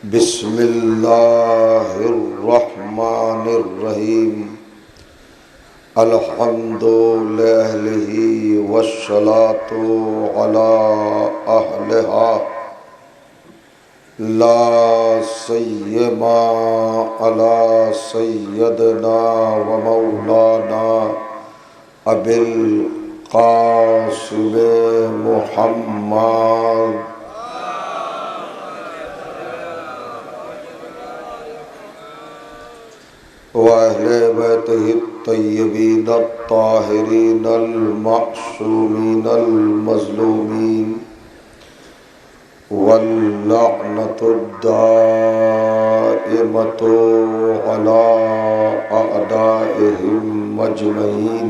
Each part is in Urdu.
بسم اللہ الرحمن الرحیم الحمد للہ والصلاة علی اہلہا لا سیما علی سیدنا و مولانا ابی القاسم محمد وَأَهْلِ بَيْتِهِ الطَّيِّبِينَ الطَّاهِرِينَ الْمَعْصُومِينَ الْمَظْلُومِينَ وَاللَّعْنَةُ الدَّائِمَةُ عَلَى أَعْدَائِهِمْ أَجْمَعِينَ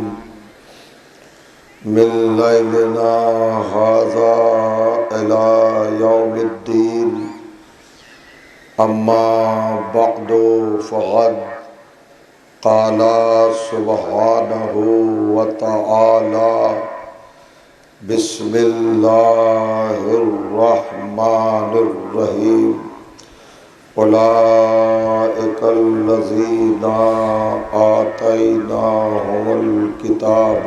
مِنْ لَيْلِنَا هَذَا إِلَى يَوْمِ الدِّينِ أَمَّا بَعْدُ فَقَدْ قال سبحانہ وتعالی بسم اللہ الرحمن الرحیم اولئک الذین آتیناہم الکتاب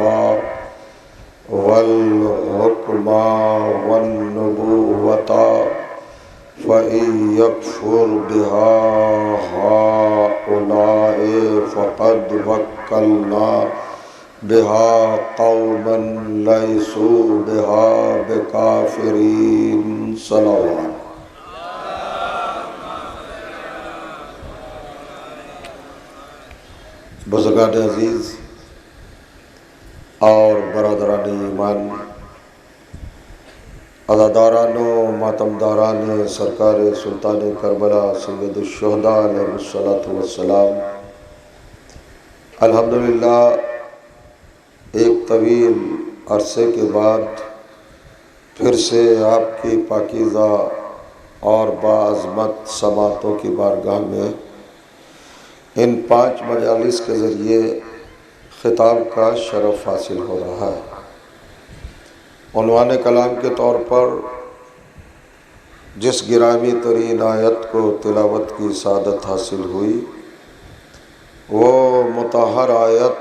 والحکم والنبوۃ فَإِن يَكْفُرْ بِهَا هَؤُلَاءِ فَقَدْ وَكَّلْنَا بِهَا قَوْمًا لَيْسُوا بِهَا بِكَافِرِينَ صلوات بزرگان عزیز اور برادران ایمان، عزاداران و ماتمداران سرکار سلطان کربلا سید الشہداء علیہ الصلوۃ والسلام، الحمدللہ ایک طویل عرصے کے بعد پھر سے آپ کی پاکیزہ اور باعظمت سماعتوں کی بارگاہ میں ان 5 مجالس کے ذریعے خطاب کا شرف حاصل ہو رہا ہے۔ عنوان کلام کے طور پر جس گرامی ترین آیت کو تلاوت کی سعادت حاصل ہوئی، وہ مطہر آیت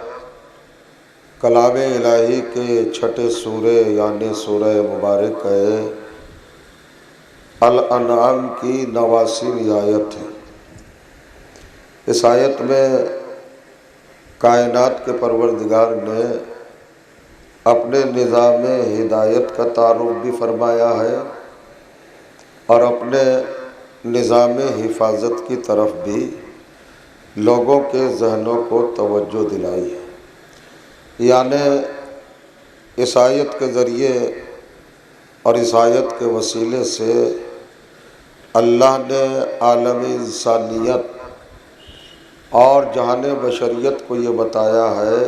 کلام الہی کے 6 سورے یعنی سورہ مبارک ہے الانعام کی 89ویں آیت ہے۔ اس آیت میں کائنات کے پروردگار نے اپنے نظام ہدایت کا تعارف بھی فرمایا ہے اور اپنے نظام حفاظت کی طرف بھی لوگوں کے ذہنوں کو توجہ دلائی ہے۔ یعنی اس آیت کے ذریعے اور اس آیت کے وسیلے سے اللہ نے عالم انسانیت اور جہان بشریت کو یہ بتایا ہے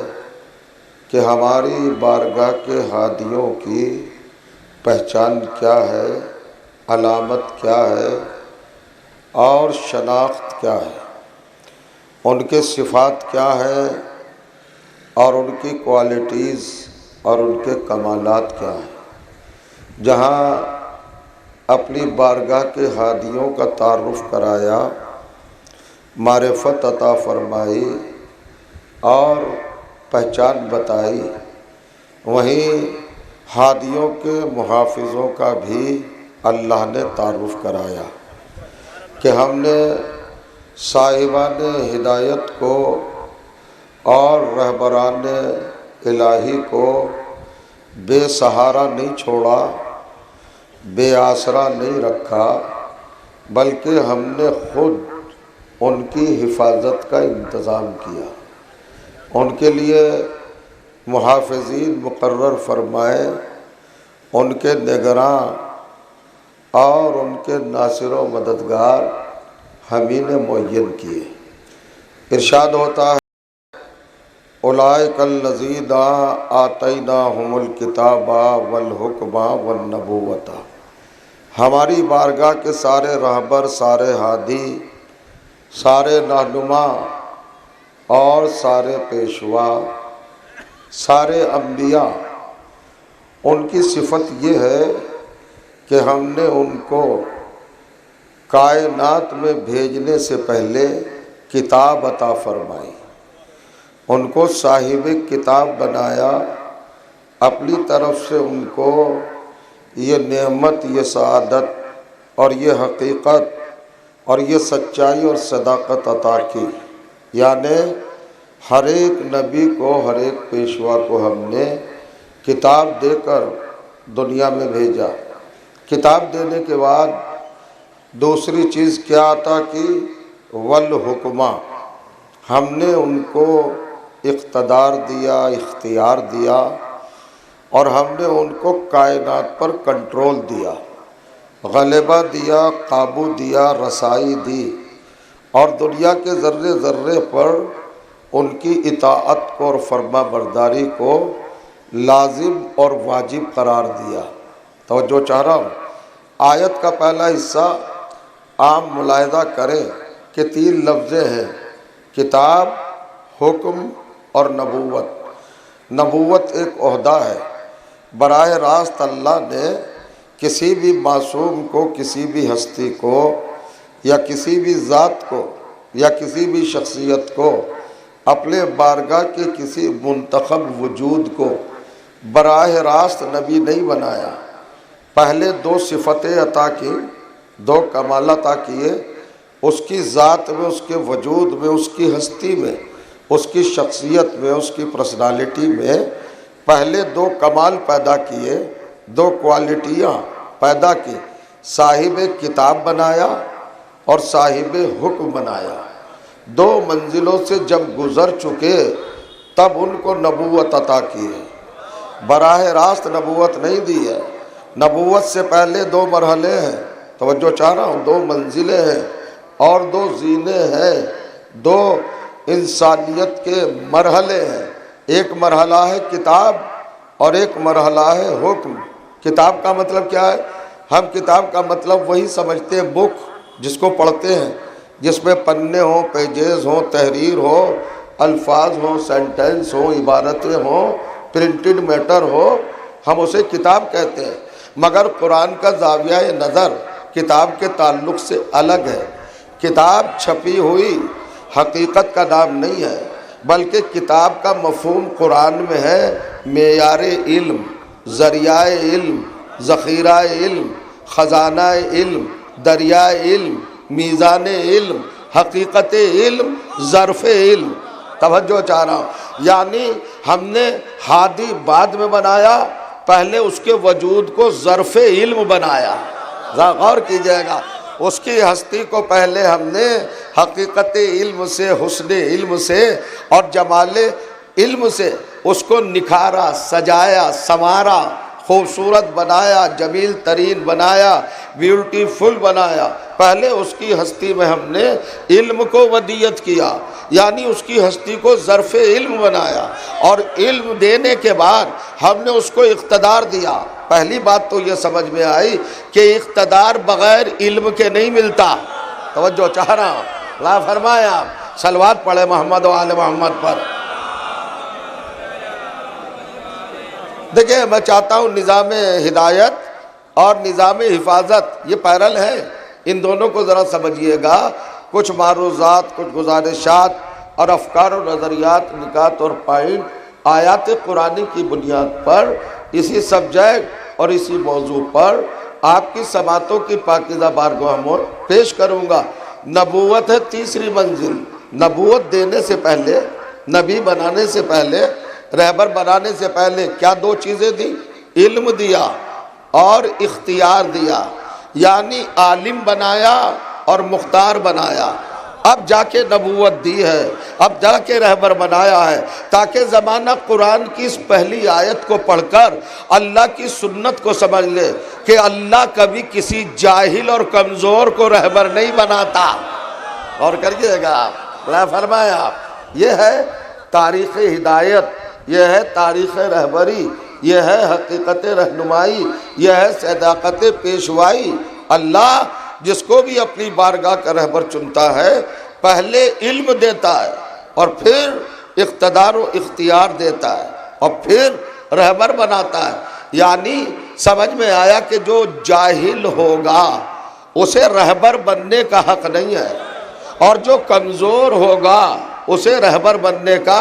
کہ ہماری بارگاہ کے ہادیوں کی پہچان کیا ہے، علامت کیا ہے اور شناخت کیا ہے، ان کے صفات کیا ہیں اور ان کی کوالٹیز اور ان کے کمالات کیا ہیں۔ جہاں اپنی بارگاہ کے ہادیوں کا تعارف کرایا، معرفت عطا فرمائی اور پہچان بتائی، وہیں ہادیوں کے محافظوں کا بھی اللہ نے تعارف کرایا کہ ہم نے صاحبان ہدایت کو اور رہبران الہی کو بے سہارا نہیں چھوڑا، بے آسرا نہیں رکھا، بلکہ ہم نے خود ان کی حفاظت کا انتظام کیا، ان کے لیے محافظین مقرر فرمائے، ان کے نگراں اور ان کے ناصر و مددگار ہم ہی نے معین کیے۔ ارشاد ہوتا ہے اولئک الذین آتیناہم الکتاب والحکم والنبوۃ، ہماری بارگاہ کے سارے رہبر، سارے ہادی، سارے رہنما اور سارے پیشوا، سارے انبیاء، ان کی صفت یہ ہے کہ ہم نے ان کو کائنات میں بھیجنے سے پہلے کتاب عطا فرمائی، ان کو صاحب کتاب بنایا، اپنی طرف سے ان کو یہ نعمت، یہ سعادت اور یہ حقیقت اور یہ سچائی اور صداقت عطا کی۔ یعنی ہر ایک نبی کو، ہر ایک پیشوا کو ہم نے کتاب دے کر دنیا میں بھیجا۔ کتاب دینے کے بعد دوسری چیز کیا عطا کی؟ والحکمہ، ہم نے ان کو اقتدار دیا، اختیار دیا، اور ہم نے ان کو کائنات پر کنٹرول دیا، غلبہ دیا، قابو دیا، رسائی دی، اور دنیا کے ذرے ذرے پر ان کی اطاعت کو اور فرما برداری کو لازم اور واجب قرار دیا۔ توجہ چاہ رہا ہوں، آیت کا پہلا حصہ عام ملاحظہ کریں کہ 3 لفظ ہیں: کتاب، حکم اور نبوت۔ نبوت ایک عہدہ ہے، براہ راست اللہ نے کسی بھی معصوم کو، کسی بھی ہستی کو، یا کسی بھی ذات کو، یا کسی بھی شخصیت کو، اپنے بارگاہ کے کسی منتخب وجود کو براہ راست نبی نہیں بنایا۔ پہلے 2 صفتیں عطا کی، 2 کمال عطا کیے، اس کی ذات میں، اس کے وجود میں، اس کی ہستی میں، اس کی شخصیت میں، اس کی پرسنالٹی میں پہلے 2 کمال پیدا کیے، 2 کوالٹیاں پیدا کی۔ صاحب کتاب بنایا اور صاحب حکم بنایا۔ 2 منزلوں سے جب گزر چکے تب ان کو نبوت عطا کی ہے۔ براہ راست نبوت نہیں دی ہے، نبوت سے پہلے 2 مرحلے ہیں۔ توجہ چاہ رہا ہوں، 2 منزلیں ہیں اور 2 زینے ہیں، 2 انسانیت کے مرحلے ہیں۔ ایک مرحلہ ہے کتاب اور ایک مرحلہ ہے حکم۔ کتاب کا مطلب کیا ہے؟ ہم کتاب کا مطلب وہی سمجھتے ہیں، بک جس کو پڑھتے ہیں، جس میں پنے ہوں، پیجز ہوں، تحریر ہو، الفاظ ہوں، سینٹنس ہوں، عبارتیں ہوں، پرنٹڈ میٹر ہو، ہم اسے کتاب کہتے ہیں۔ مگر قرآن کا زاویہ نظر کتاب کے تعلق سے الگ ہے۔ کتاب چھپی ہوئی حقیقت کا نام نہیں ہے، بلکہ کتاب کا مفہوم قرآن میں ہے معیار علم، ذریعہ علم، ذخیرہ علم، خزانہ علم، دریائے علم، میزان علم، حقیقت علم، ظرف علم۔ توجہ چاہ رہا ہوں، یعنی ہم نے ہادی بعد میں بنایا، پہلے اس کے وجود کو ظرف علم بنایا۔ ذرا غور کیجئے گا، اس کی ہستی کو پہلے ہم نے حقیقت علم سے، حسن علم سے اور جمال علم سے اس کو نکھارا، سجایا، سنوارا، خوبصورت بنایا، جمیل ترین بنایا، بیوٹیفل بنایا۔ پہلے اس کی ہستی میں ہم نے علم کو ودیت کیا، یعنی اس کی ہستی کو ظرف علم بنایا، اور علم دینے کے بعد ہم نے اس کو اقتدار دیا۔ پہلی بات تو یہ سمجھ میں آئی کہ اقتدار بغیر علم کے نہیں ملتا۔ توجہ چاہ رہا ہوں، اللہ فرمائے آپ صلوات پڑھے محمد و آل محمد پر۔ دیکھیں، میں چاہتا ہوں نظام ہدایت اور نظام حفاظت یہ پیرل ہے، ان دونوں کو ذرا سمجھیے گا۔ کچھ معروضات، کچھ گزارشات اور افکار و نظریات، نکات اور پوائنٹ آیات قرآنی کی بنیاد پر اسی سبجیکٹ اور اسی موضوع پر آپ کی سماعتوں کی پاکیزہ بارگاہ میں پیش کروں گا۔ نبوت ہے تیسری منزل۔ نبوت دینے سے پہلے، نبی بنانے سے پہلے، رہبر بنانے سے پہلے کیا 2 چیزیں دی؟ علم دیا اور اختیار دیا، یعنی عالم بنایا اور مختار بنایا۔ اب جا کے نبوت دی ہے، اب جا کے رہبر بنایا ہے، تاکہ زمانہ قرآن کی اس پہلی آیت کو پڑھ کر اللہ کی سنت کو سمجھ لے کہ اللہ کبھی کسی جاہل اور کمزور کو رہبر نہیں بناتا۔ اور کریے گا آپ، اللہ فرمائے آپ، یہ ہے تاریخ ہدایت، یہ ہے تاریخ رہبری، یہ ہے حقیقت رہنمائی، یہ ہے صداقت پیشوائی۔ اللہ جس کو بھی اپنی بارگاہ کا رہبر چنتا ہے، پہلے علم دیتا ہے اور پھر اقتدار و اختیار دیتا ہے اور پھر رہبر بناتا ہے۔ یعنی سمجھ میں آیا کہ جو جاہل ہوگا اسے رہبر بننے کا حق نہیں ہے، اور جو کمزور ہوگا اسے رہبر بننے کا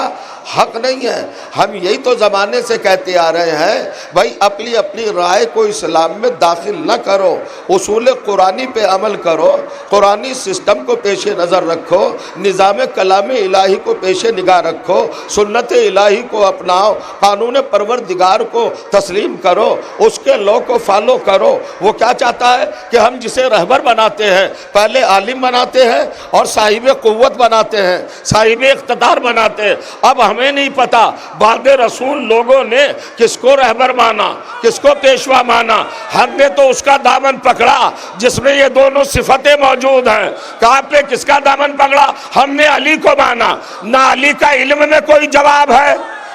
حق نہیں ہے۔ ہم یہی تو زمانے سے کہتے آ رہے ہیں بھائی اپنی اپنی رائے کو اسلام میں داخل نہ کرو، اصول قرآنی پہ عمل کرو، قرآنی سسٹم کو پیش نظر رکھو، نظام کلام الہی کو پیش نگاہ رکھو، سنت الہی کو اپناؤ، قانون پروردگار کو تسلیم کرو، اس کے لو کو فالو کرو۔ وہ کیا چاہتا ہے کہ ہم جسے رہبر بناتے ہیں پہلے عالم بناتے ہیں اور صاحب قوت بناتے ہیں، صاحب اقتدار بناتے ہیں۔ اب ہمیں نہیں پتا بعد رسول لوگوں نے کس کو رہبر مانا، کس کو پیشوا مانا۔ ہم نے تو اس کا دامن پکڑا جس میں یہ دونوں صفتیں موجود ہیں۔ کہاں پہ کس کا دامن پکڑا؟ ہم نے علی کو مانا۔ نہ علی کا علم میں کوئی جواب ہے،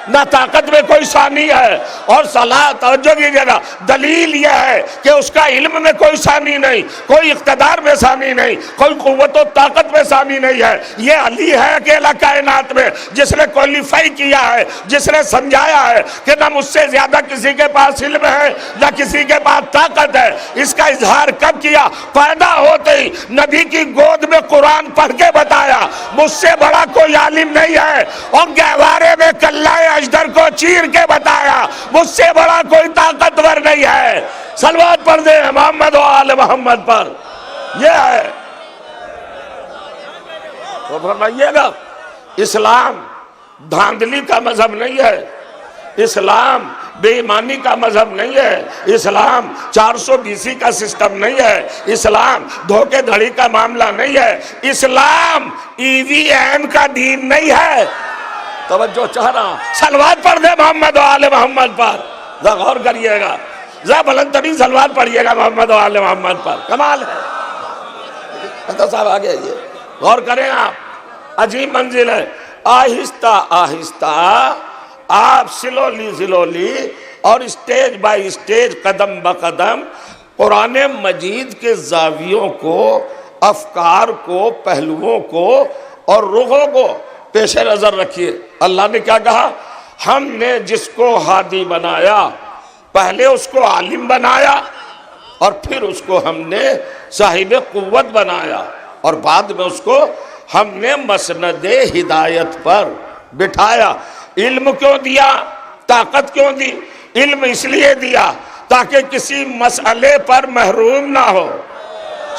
نہ طاقت میں کوئی ثانی ہے، اور صلاح توجہ کیجیے گا، دلیل یہ ہے کہ اس کا علم میں کوئی ثانی نہیں، کوئی اقتدار میں ثانی نہیں، کوئی قوت و طاقت میں ثانی نہیں ہے۔ یہ علی ہے اکیلا کائنات میں جس نے کوالیفائی کیا ہے، جس نے سمجھایا ہے کہ نہ مجھ سے زیادہ کسی کے پاس علم ہے نہ کسی کے پاس طاقت ہے۔ اس کا اظہار کب کیا؟ پیدا ہوتے ہی نبی کی گود میں قرآن پڑھ کے بتایا مجھ سے بڑا کوئی عالم نہیں ہے، اور گہوارے میں کلائے اجدر کو چیر کے بتایا مجھ سے بڑا کوئی طاقتور نہیں ہے۔ صلوات پڑھ دیں محمد و آل محمد پر۔ یہ ہے تو فرمائیے گا اسلام دھاندلی کا مذہب نہیں ہے، اسلام بے ایمانی کا مذہب نہیں ہے، اسلام 420 کا سسٹم نہیں ہے، اسلام دھوکے دھڑی کا معاملہ نہیں ہے، اسلام EVM کا دین نہیں ہے۔ توجہ چاہ رہا ہوں، صلوات پڑھ دے محمد و آل محمد پر۔ ذرا غور کریے گا، ذرا بلند ترین صلوات پڑھیے گا محمد و آل محمد پر۔ کمال ہے صاحب، آگے آئیے، غور کریں آپ، عجیب منزل ہے۔ آہستہ آہستہ آپ سلولی اور اسٹیج بائی اسٹیج، قدم بقدم قرآن مجید کے زاویوں کو، افکار کو، پہلوؤں کو اور رخوں کو پیش نظر رکھیے۔ اللہ نے کیا کہا؟ ہم نے جس کو ہادی بنایا پہلے اس کو عالم بنایا، اور پھر اس کو ہم نے صاحب قوت بنایا، اور بعد میں اس کو ہم نے مسند ہدایت پر بٹھایا۔ علم کیوں دیا؟ طاقت کیوں دی؟ علم اس لیے دیا تاکہ کسی مسئلے پر محروم نہ ہو،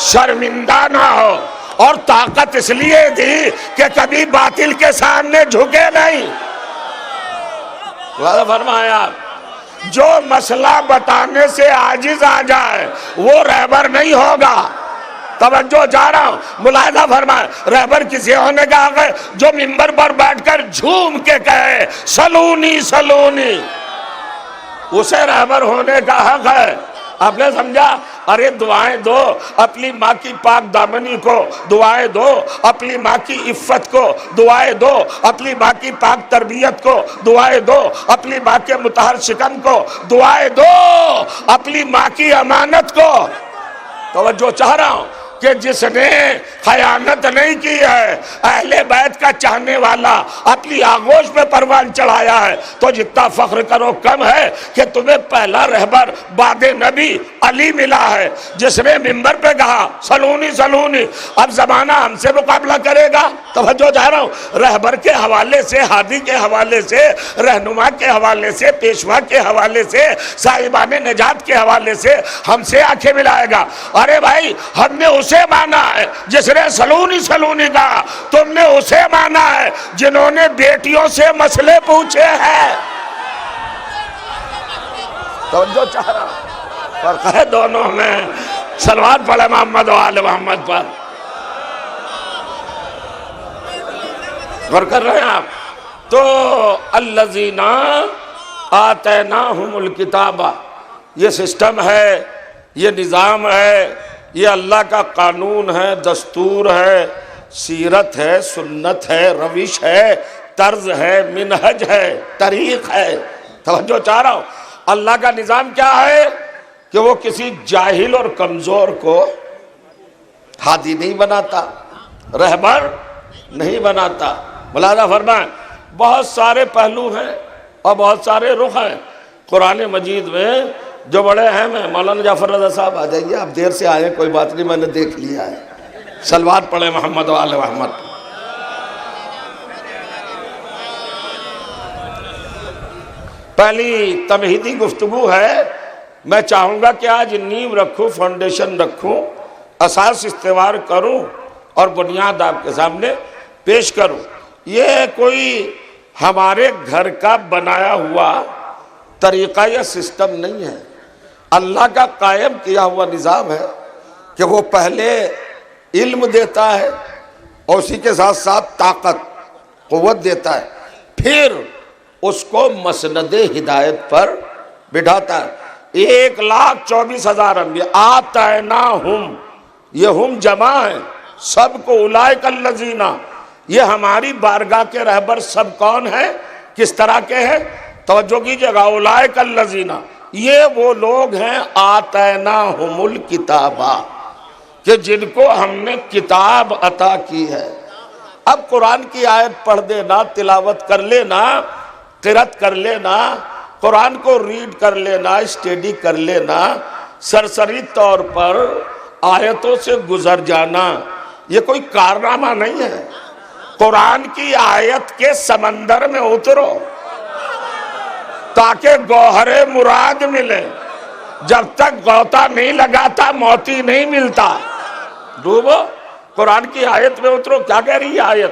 شرمندہ نہ ہو، اور طاقت اس لیے دی کہ کبھی باطل کے سامنے جھکے نہیں۔ فرمایا جو مسئلہ بتانے سے عاجز آ جائے وہ رہبر نہیں ہوگا۔ توجہ جا رہا ہوں، ملاحظہ فرمائے، رہبر کسی ہونے کا حق ہے جو منبر پر بیٹھ کر جھوم کے کہے سلونی سلونی، اسے رہبر ہونے کا حق ہے۔ آپ نے سمجھا؟ ارے دعائیں دو اپنی ماں کی پاک دامنی کو، دعائیں دو اپنی ماں کی عفت کو، دعائیں دو اپنی ماں کی پاک تربیت کو، دعائیں دو اپنی ماں کے مطہر شکم کو، دعائیں دو اپنی ماں کی امانت کو۔ توجہ چاہ رہا ہوں کہ جس نے خیانت نہیں کی ہے، اہل بیت کا چاہنے والا، اپنی آغوش پہ پروان چڑھایا ہے، تو جتنا فخر کرو کم ہے کہ تمہیں پہلا رہبر بعد نبی علی ملا ہے، جس نے منبر پہ کہا سلونی سلونی۔ اب زمانہ ہم سے مقابلہ کرے گا؟ توجہ چاہ رہا ہوں، رہبر کے حوالے سے، ہادی کے حوالے سے، رہنما کے حوالے سے، پیشوا کے حوالے سے، صاحبان نجات کے حوالے سے ہم سے آنکھیں ملائے گا۔ ارے بھائی ہم نے اسے مانا ہے جس نے سلونی سلونی کہا، تم نے اسے مانا ہے جنہوں نے بیٹیوں سے مسئلے پوچھے ہیں۔ توجہ چاہ رہا فرق ہے دونوں میں۔ صلوات پڑھے محمد و آل محمد پر۔ غور کر رہے ہیں آپ؟ تو الذین آتیناہم الکتاب، یہ سسٹم ہے، یہ نظام ہے، یہ اللہ کا قانون ہے، دستور ہے، سیرت ہے، سنت ہے، روش ہے، طرز ہے، منہج ہے، طریق ہے۔ توجہ چاہ رہا ہوں، اللہ کا نظام کیا ہے کہ وہ کسی جاہل اور کمزور کو ہادی نہیں بناتا، رہبر نہیں بناتا۔ ملاحظہ فرمائیں، بہت سارے پہلو ہیں اور بہت سارے رخ ہیں۔ قرآن مجید میں جو بڑے ہیں میں مولانا جعفر رضا صاحب آ جائیے، آپ دیر سے آئے کوئی بات نہیں، میں نے دیکھ لیا ہے. صلوات پڑھیں محمد و آل محمد. پہلی تمہیدی گفتگو ہے. میں چاہوں گا کہ آج نیو رکھوں، فاؤنڈیشن رکھوں، اساس استوار کروں اور بنیاد آپ کے سامنے پیش کروں. یہ کوئی ہمارے گھر کا بنایا ہوا طریقہ یا سسٹم نہیں ہے، اللہ کا قائم کیا ہوا نظام ہے کہ وہ پہلے علم دیتا ہے اور اسی کے ساتھ ساتھ طاقت، قوت دیتا ہے، پھر اس کو مسند ہدایت پر بٹھاتا ہے. 1,24,000 انبیاء آتیناہم، یہ ہم جمع ہیں، سب کو اولئک الذین، یہ ہماری بارگاہ کے رہبر سب کون ہیں، کس طرح کے ہیں؟ توجہ کیجئے گا. اولئک الذین، یہ وہ لوگ ہیں آتیناہم الکتاب، کہ جن کو ہم نے کتاب عطا کی ہے. اب قرآن کی آیت پڑھ دینا، تلاوت کر لینا، قرأت کر لینا، قرآن کو ریڈ کر لینا، اسٹڈی کر لینا، سرسری طور پر آیتوں سے گزر جانا، یہ کوئی کارنامہ نہیں ہے. قرآن کی آیت کے سمندر میں اترو تاکہ گوہر مراد ملے. جب تک غوطہ نہیں لگاتا موتی نہیں ملتا. ڈوبو، قرآن کی آیت میں اترو. کیا کہہ رہی ہے آیت؟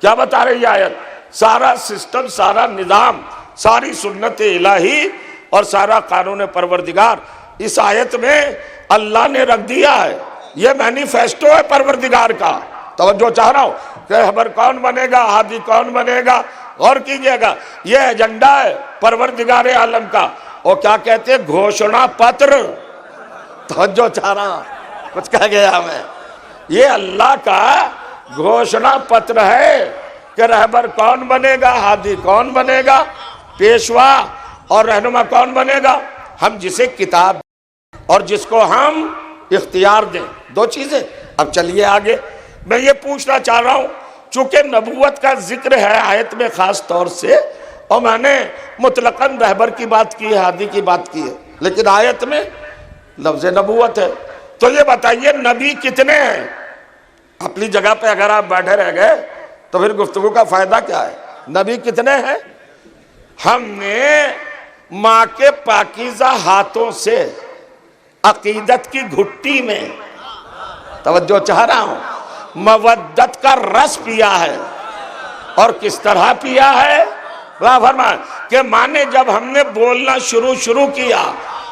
کیا بتا رہی ہے آیت؟ سارا سسٹم، سارا نظام، ساری سنت الہی اور سارا قانون پروردگار اس آیت میں اللہ نے رکھ دیا ہے. یہ مینیفیسٹو ہے پروردگار کا. توجہ چاہ رہا ہوں کہ رہبر کون بنے گا، ہادی کون بنے گا، غور کیجئے گا. یہ ایجنڈا ہے پروردگار عالم کا. اور کیا کہتے ہیں؟ گھوشنا پتر. توجہ چاہ رہا، کچھ کہہ گیا میں. یہ اللہ کا گھوشنا پتر ہے کہ رہبر کون بنے گا، ہادی کون بنے گا، پیشوا اور رہنما کون بنے گا. ہم جسے کتاب اور جس کو ہم اختیار دیں، دو چیزیں. اب چلیے آگے. میں یہ پوچھنا چاہ رہا ہوں، چونکہ نبوت کا ذکر ہے آیت میں خاص طور سے، اور میں نے مطلقاً رہبر کی بات کی ہے، ہادی کی بات کی ہے، لیکن آیت میں لفظ نبوت ہے. تو یہ بتائیے نبی کتنے ہیں؟ اپنی جگہ پہ اگر آپ بیٹھے رہ گئے تو پھر گفتگو کا فائدہ کیا ہے؟ نبی کتنے ہیں؟ ہم نے ماں کے پاکیزہ ہاتھوں سے عقیدت کی گھٹی میں، توجہ چاہ رہا ہوں، مودت کا رس پیا ہے. اور کس طرح پیا ہے؟ فرمایا کہ ماں نے جب ہم نے بولنا شروع کیا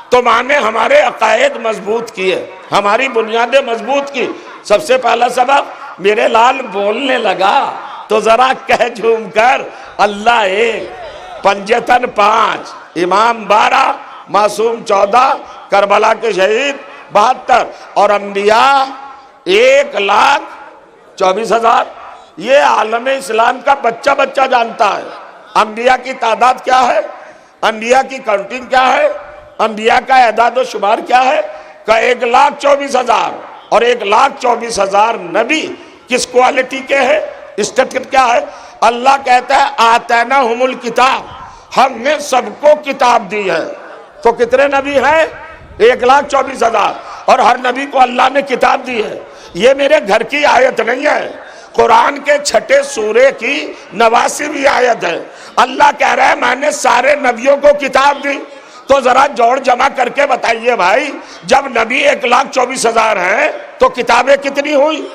تو ماں نے ہمارے عقائد مضبوط کیے، ہماری بنیادیں مضبوط کی. سب سے پہلا سبب، میرے لال بولنے لگا تو ذرا کہہ جھوم کر اللہ ایک، پنجتن 5، امام 12، معصوم 14، کربلا کے شہید 72، اور انبیاء 1,24,000. یہ عالم اسلام کا بچہ جانتا ہے انبیاء کی تعداد کیا ہے، انبیاء کی کاؤنٹنگ کیا ہے، انبیاء کا اعداد و شمار کیا ہے. کہ 1,24,000 اور 1,24,000 نبی کس کوالٹی کے ہیں، اسٹیٹس کیا ہے؟ اللہ کہتا ہے آتیناہم الکتاب، ہم نے سب کو کتاب دی ہے. تو کتنے نبی ہیں؟ 1,24,000، اور ہر نبی کو اللہ نے کتاب دی ہے. یہ میرے گھر کی آیت نہیں ہے، قرآن کے 6 سورے کی 89ویں آیت ہے. اللہ کہہ رہا ہے میں نے سارے نبیوں کو کتاب دی. تو ذرا جوڑ جمع کر کے بتائیے بھائی، جب نبی 1,24,000 ہیں تو کتابیں کتنی ہوئی؟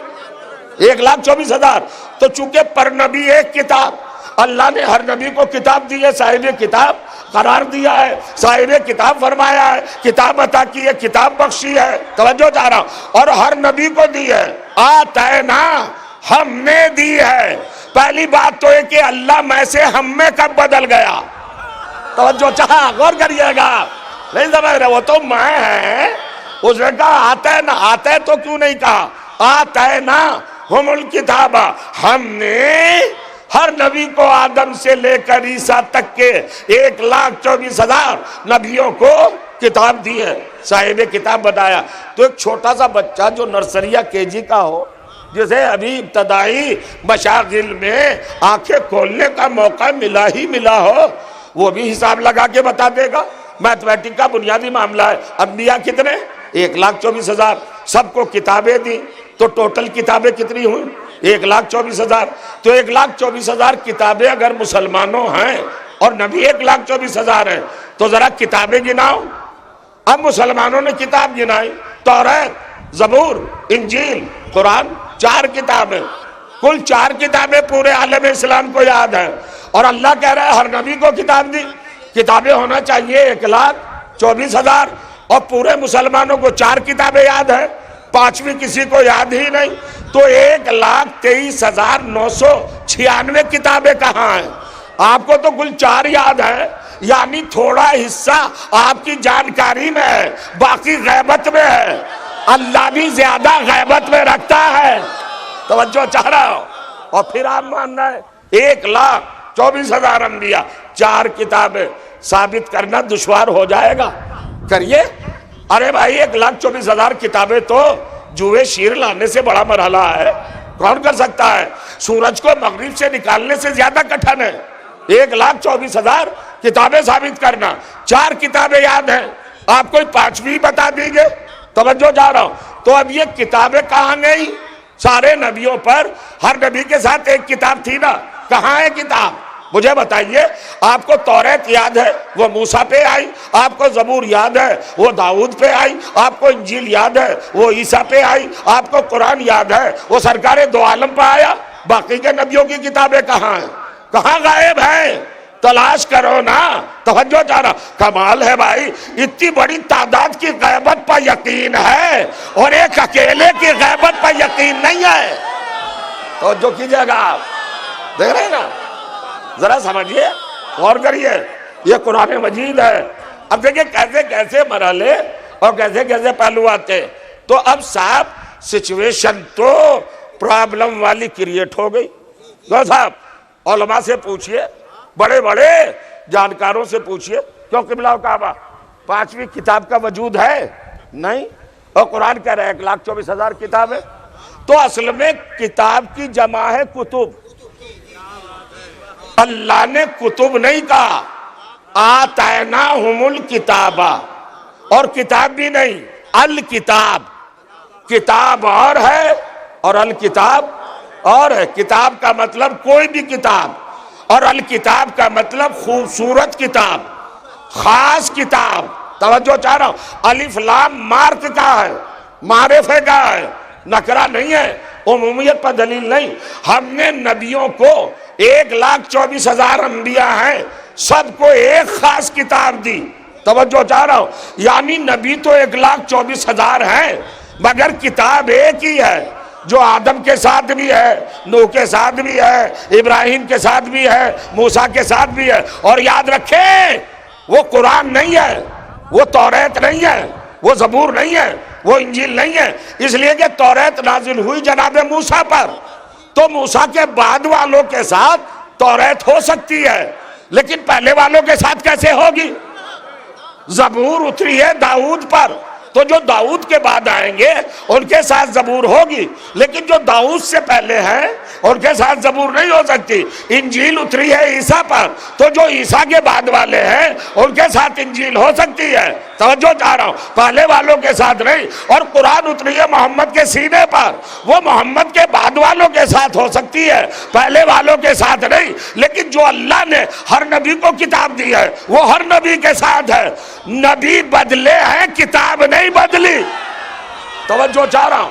1,24,000. تو چونکہ پر نبی ایک کتاب، اللہ نے ہر نبی کو کتاب دی ہے، صاحب کتاب قرار دیا ہے، صاحب کتاب فرمایا ہے، کتاب عطا کی ہے، کتاب بخشی ہے. توجہ چاہ رہا ہوں. اور ہر نبی کو دی ہے. آتینا، ہم نے دی ہے. پہلی بات تو ہے کہ اللہ میں سے ہم میں کب بدل گیا؟ توجہ چاہا، غور کریے گا. نہیں سمجھ رہے؟ وہ تو میں ہے. اس نے کہا آتینا، آتے تو کیوں نہیں کہا آتینا ہم الکتاب، ہم نے ہر نبی کو آدم سے لے کر عیسیٰ تک کے 1,24,000 نبیوں کو کتاب دی ہے، صاحب کتاب بتایا. تو ایک چھوٹا سا بچہ جو نرسری یا KG کا ہو، جسے ابھی ابتدائی مشاغل میں آنکھیں کھولنے کا موقع ملا ہی ملا ہو، وہ بھی حساب لگا کے بتا دے گا. میتھمیٹک کا بنیادی معاملہ ہے. انبیاء کتنے؟ 1,24,000. سب کو کتابیں دی تو ٹوٹل کتابیں کتنی ہوئی؟ 1,24,000. تو 1,24,000 کتابیں اگر مسلمانوں ہیں اور نبی 1,24,000 ہیں تو ذرا کتابیں گناؤ. اب مسلمانوں نے کتاب گنائی، توریت، زبور، انجیل، قرآن، 4 کتابیں. کل 4 کتابیں پورے عالم اسلام کو یاد ہیں، اور اللہ کہہ رہا ہے ہر نبی کو کتاب دی. کتابیں ہونا چاہیے 1,24,000 اور پورے مسلمانوں کو 4 کتابیں یاد ہیں، 5ویں کسی کو یاد ہی نہیں. تو 1,23,996 کتابیں کہاں ہیں؟ آپ کو تو کل 4 یاد ہے، یعنی تھوڑا حصہ آپ کی جانکاری میں ہے، باقی غیبت میں ہے. اللہ بھی زیادہ غیبت میں رکھتا ہے. توجہ چاہ رہا ہو. اور پھر آپ ماننا ہے 1,24,000 انبیاء، 4 کتابیں، ثابت کرنا دشوار ہو جائے گا. کریے. ارے بھائی 1,24,000 کتابیں تو جوئے شیر لانے سے بڑا مرحلہ ہے. کون کر سکتا ہے؟ سورج کو مغرب سے نکالنے سے زیادہ کٹھن ہے 1,24,000 کتابیں ثابت کرنا. 4 کتابیں یاد ہیں، آپ کوئی 5ویں بتا دیجئے. توجہ جا رہا ہوں. تو اب یہ کتابیں کہاں گئی؟ سارے نبیوں پر ہر نبی کے ساتھ ایک کتاب تھی نا، کہاں ہے کتاب؟ مجھے بتائیے. آپ کو توریت یاد ہے، وہ موسیٰ پہ آئی. آپ کو زبور یاد ہے، وہ داؤد پہ آئی. آپ کو انجیل یاد ہے، وہ عیسیٰ پہ آئی. آپ کو قرآن یاد ہے، وہ سرکار دو عالم پہ آیا. باقی کے نبیوں کی کتابیں کہاں ہیں؟ کہاں غائب ہیں؟ تلاش کرو نا. توجہ چاہ رہا. کمال ہے بھائی، اتنی بڑی تعداد کی غیبت پر یقین ہے اور ایک اکیلے کی غیبت پر یقین نہیں ہے. توجہ کیجئے گا. آپ دیکھ رہے ہیں نا، ذرا سمجھیے، غور کریے. یہ قرآن مجید ہے. اب دیکھیں کیسے کیسے مرحلے اور کیسے کیسے پہلو آتے. تو اب صاحب سچویشن تو پرابلم والی کریٹ ہو گئی. تو صاحب علماء سے پوچھئے، بڑے بڑے جانکاروں سے پوچھئے، کیوں قبلہ و کعبہ 5ویں کتاب کا وجود ہے؟ نہیں. اور قرآن کہہ رہے ہیں 1,24,000 کتاب ہے. تو اصل میں کتاب کی جمع ہے کتب. اللہ نے کتب نہیں کہا، آتیناہم الکتاب، اور کتاب بھی نہیں، الکتاب. کتاب اور ہے اور الکتاب اور ہے. کتاب کا مطلب کوئی بھی کتاب، اور الکتاب کا مطلب خوبصورت کتاب، خاص کتاب. توجہ چاہ رہا ہوں. الف لام مارک کا ہے، معرفے کا ہے، نکرہ نہیں ہے، عمومیت پر دلیل نہیں. ہم نے نبیوں کو 1,24,000 انبیاء ہیں، سب کو ایک خاص کتاب دی. توجہ چاہ رہا ہوں. یعنی نبی تو 1,24,000 ہیں مگر کتاب ایک ہی ہے، جو آدم کے ساتھ بھی ہے، نوح کے ساتھ بھی ہے، ابراہیم کے ساتھ بھی ہے، موسیٰ کے ساتھ بھی ہے. اور یاد رکھیں وہ قرآن نہیں ہے، وہ توریت نہیں ہے، وہ زبور نہیں ہے، وہ انجیل نہیں ہے. اس لیے کہ توریت نازل ہوئی جناب موسیٰ پر، تو موسیٰ کے بعد والوں کے ساتھ توریت ہو سکتی ہے، لیکن پہلے والوں کے ساتھ کیسے ہوگی؟ زبور اتری ہے داؤد پر، تو جو داؤد کے بعد آئیں گے ان کے ساتھ زبور ہوگی، لیکن جو داؤد سے پہلے ہیں ان کے ساتھ زبور نہیں ہو سکتی. انجیل اتری ہے عیسیٰ پر، تو جو عیسیٰ کے بعد والے ہیں ان کے ساتھ انجیل ہو سکتی ہے. توجہ چاہ رہا ہوں. پہلے والوں کے ساتھ نہیں. اور قرآن اتری ہے محمد کے سینے پر، وہ محمد کے بعد والوں کے ساتھ ہو سکتی ہے، پہلے والوں کے ساتھ نہیں. لیکن جو اللہ نے ہر نبی کو کتاب دی ہے وہ ہر نبی کے ساتھ ہے. نبی بدلے ہیں، کتاب نہیں بدلی. توجہ چاہ رہا ہوں.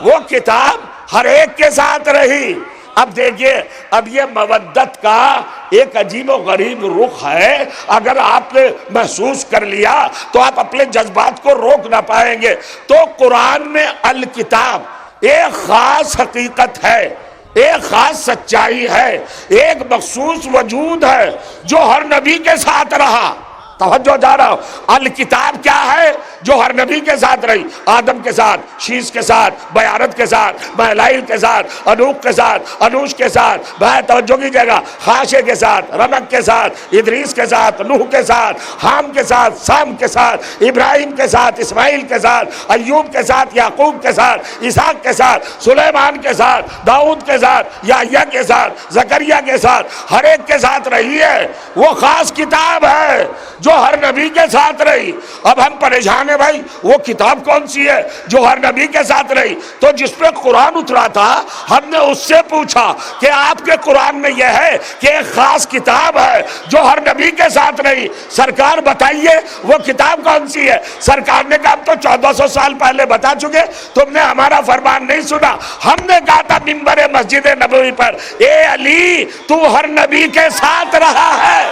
وہ کتاب ہر ایک کے ساتھ رہی. اب دیکھیے، اب یہ مودت کا ایک عجیب و غریب رخ ہے. اگر آپ نے محسوس کر لیا تو آپ اپنے جذبات کو روک نہ پائیں گے. تو قرآن میں الکتاب ایک خاص حقیقت ہے، ایک خاص سچائی ہے، ایک مخصوص وجود ہے جو ہر نبی کے ساتھ رہا. توجہ جا رہا ہوں. الکتاب کیا ہے؟ جو ہر نبی کے ساتھ رہی، آدم کے ساتھ، شیش کے ساتھ، بیارت کے ساتھ، مہلائل کے ساتھ، انوق کے ساتھ، انوش کے ساتھ، بھائی توجہ کیجیے گا، خاشے کے ساتھ، رمک کے ساتھ، ادریس کے ساتھ، نوح کے ساتھ، حام کے ساتھ، سام کے ساتھ، ابراہیم کے ساتھ، اسماعیل کے ساتھ، ایوب کے ساتھ، یعقوب کے ساتھ، اسحاق کے ساتھ، سلیمان کے ساتھ، داؤد کے ساتھ، یحییٰ کے ساتھ، زکریا کے ساتھ، ہر ایک کے ساتھ رہی ہے۔ وہ خاص کتاب ہے جو ہر نبی کے ساتھ رہی۔ اب ہم پریشان ہیں بھائی وہ کتاب کون سی ہے جو ہر نبی کے ساتھ رہی؟ تو جس پہ قرآن اترا تھا ہم نے اس سے پوچھا کہ آپ کے قرآن میں یہ ہے کہ ایک خاص کتاب ہے جو ہر نبی کے ساتھ رہی، سرکار بتائیے وہ کتاب کون سی ہے؟ سرکار نے کہا ہم تو 1400 سال پہلے بتا چکے، تم نے ہمارا فرمان نہیں سنا۔ ہم نے کہا تھا منبر مسجد نبوی پر، اے علی تو ہر نبی کے ساتھ رہا ہے۔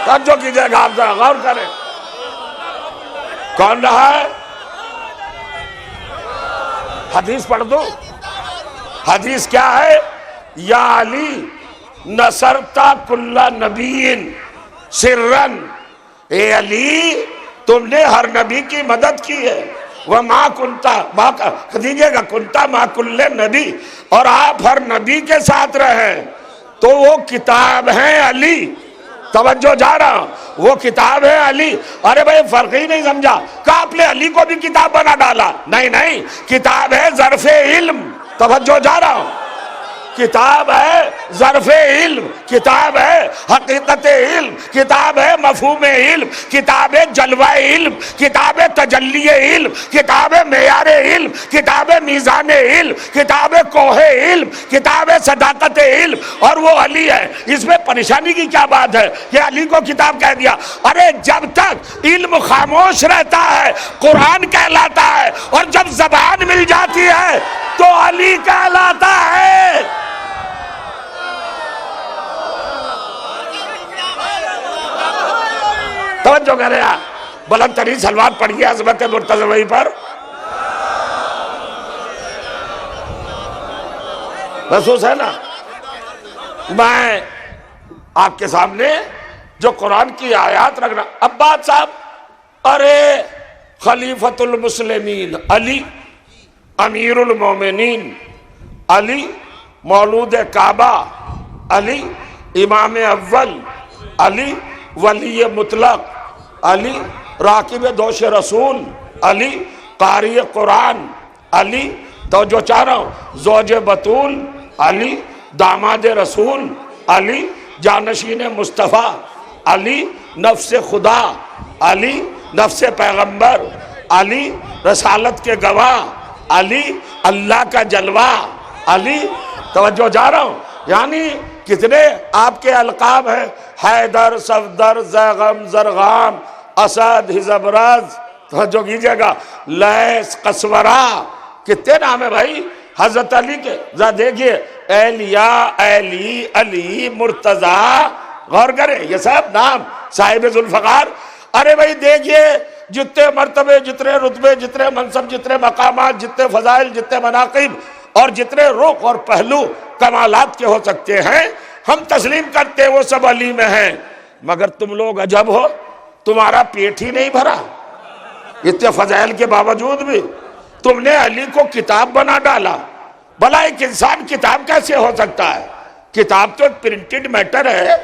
توجہ کیجئے گا، آپ ذرا غور کریں، کون رہا ہے؟ حدیث پڑھ دو، حدیث کیا ہے؟ یا علی نصرتا کل نبی سرن، اے علی تم نے ہر نبی کی مدد کی ہے۔ وَمَا كُنْتَ دیجئے گا كُنْتَ مَا كُلِّ نبی، اور آپ ہر نبی کے ساتھ رہے تو وہ کتاب ہے علی۔ توجہ جا رہا ہوں، وہ کتاب ہے علی۔ ارے بھائی فرق ہی نہیں سمجھا کہ آپ نے علی کو بھی کتاب بنا ڈالا، نہیں، کتاب ہے ظرف علم۔ توجہ جا رہا ہوں، کتاب ہے ظرف علم، کتاب ہے حقیقت علم، کتاب ہے مفہوم علم، کتاب ہے جلوہ علم، کتاب ہے تجلی علم، کتاب ہے معیار علم، کتاب ہے میزان علم، کتاب ہے کوہ علم، کتاب ہے صداقت علم، اور وہ علی ہے۔ اس میں پریشانی کی کیا بات ہے کہ علی کو کتاب کہہ دیا؟ ارے جب تک علم خاموش رہتا ہے قرآن کہلاتا ہے، اور جب زبان مل جاتی ہے تو علی کہلاتا ہے۔ توجہ کرے آپ، بلند ترین سلوات پڑھیے عظمت مرتضوی پر۔ محسوس ہے نا؟ میں آپ کے سامنے جو قرآن کی آیات رکھنا، عباد صاحب، ارے خلیفۃ المسلمین علی، امیر المومنین علی، مولود کعبہ علی، امام اول علی، ولی مطلق علی، راکب دوش رسول علی، قاری قرآن علی، توجہ چاہ رہا ہوں، زوج بطول علی، داماد رسول علی، جانشین مصطفیٰ علی، نفس خدا علی، نفس پیغمبر علی، رسالت کے گواہ علی، اللہ کا جلوہ علی۔ توجہ جا رہا ہوں، یعنی کتنے آپ کے القاب ہیں؟ حیدر، صفدر، زیغم، زرغام، اسد، ہزبرز، توجہ کیجئے گا، لیس، قسورہ، کتنے نام ہیں بھائی حضرت علی کے؟ ذرا دیکھئے، ایلیاء، علی، علی، مرتضیٰ، غور کریں یہ سب نام صاحب ذوالفقار۔ ارے بھائی دیکھئے جتنے مرتبے، جتنے رتبے، جتنے منصب، جتنے مقامات، جتنے فضائل، جتنے مناقب، اور جتنے رخ اور پہلو کمالات کے ہو سکتے ہیں، ہم تسلیم کرتے ہیں وہ سب علی میں ہیں، مگر تم لوگ عجب ہو، تمہارا پیٹ ہی نہیں بھرا۔ اتنے فضائل کے باوجود بھی تم نے علی کو کتاب بنا ڈالا۔ بھلا ایک انسان کتاب کیسے ہو سکتا ہے؟ کتاب تو ایک پرنٹڈ میٹر ہے،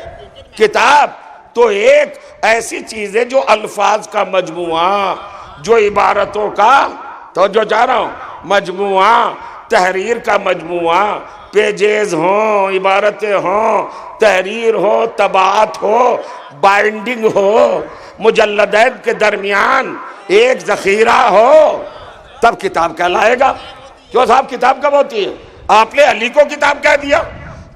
کتاب تو ایک ایسی چیز ہے جو الفاظ کا مجموعہ، جو عبارتوں کا، توجہ چاہ رہا ہوں، مجموعہ، تحریر کا مجموعہ، پیجز ہوں، عبارتیں ہوں، تحریر ہو، طباعت ہو، بائنڈنگ ہو، مجلدین کے درمیان ایک ذخیرہ ہو، تب کتاب کہلائے گا۔ کیوں صاحب کتاب کب ہوتی ہے؟ آپ نے علی کو کتاب کہہ دیا،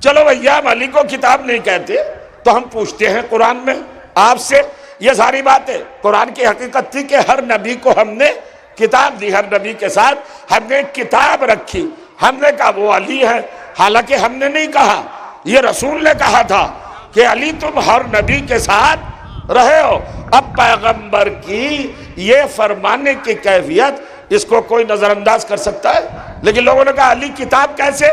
چلو بھیا ہم علی کو کتاب نہیں کہتے تو ہم پوچھتے ہیں قرآن میں آپ سے یہ ساری باتیں۔ قرآن کی حقیقت تھی کہ ہر نبی کو ہم نے کتاب دی، ہر نبی کے ساتھ ہم نے کتاب رکھی، ہم نے کہا وہ علی ہے، حالانکہ ہم نے نہیں کہا، یہ رسول نے کہا تھا کہ علی تم ہر نبی کے ساتھ رہے ہو۔ اب پیغمبر کی یہ فرمانے کی کیفیت، اس کو کوئی نظر انداز کر سکتا ہے؟ لیکن لوگوں نے کہا علی کتاب کیسے؟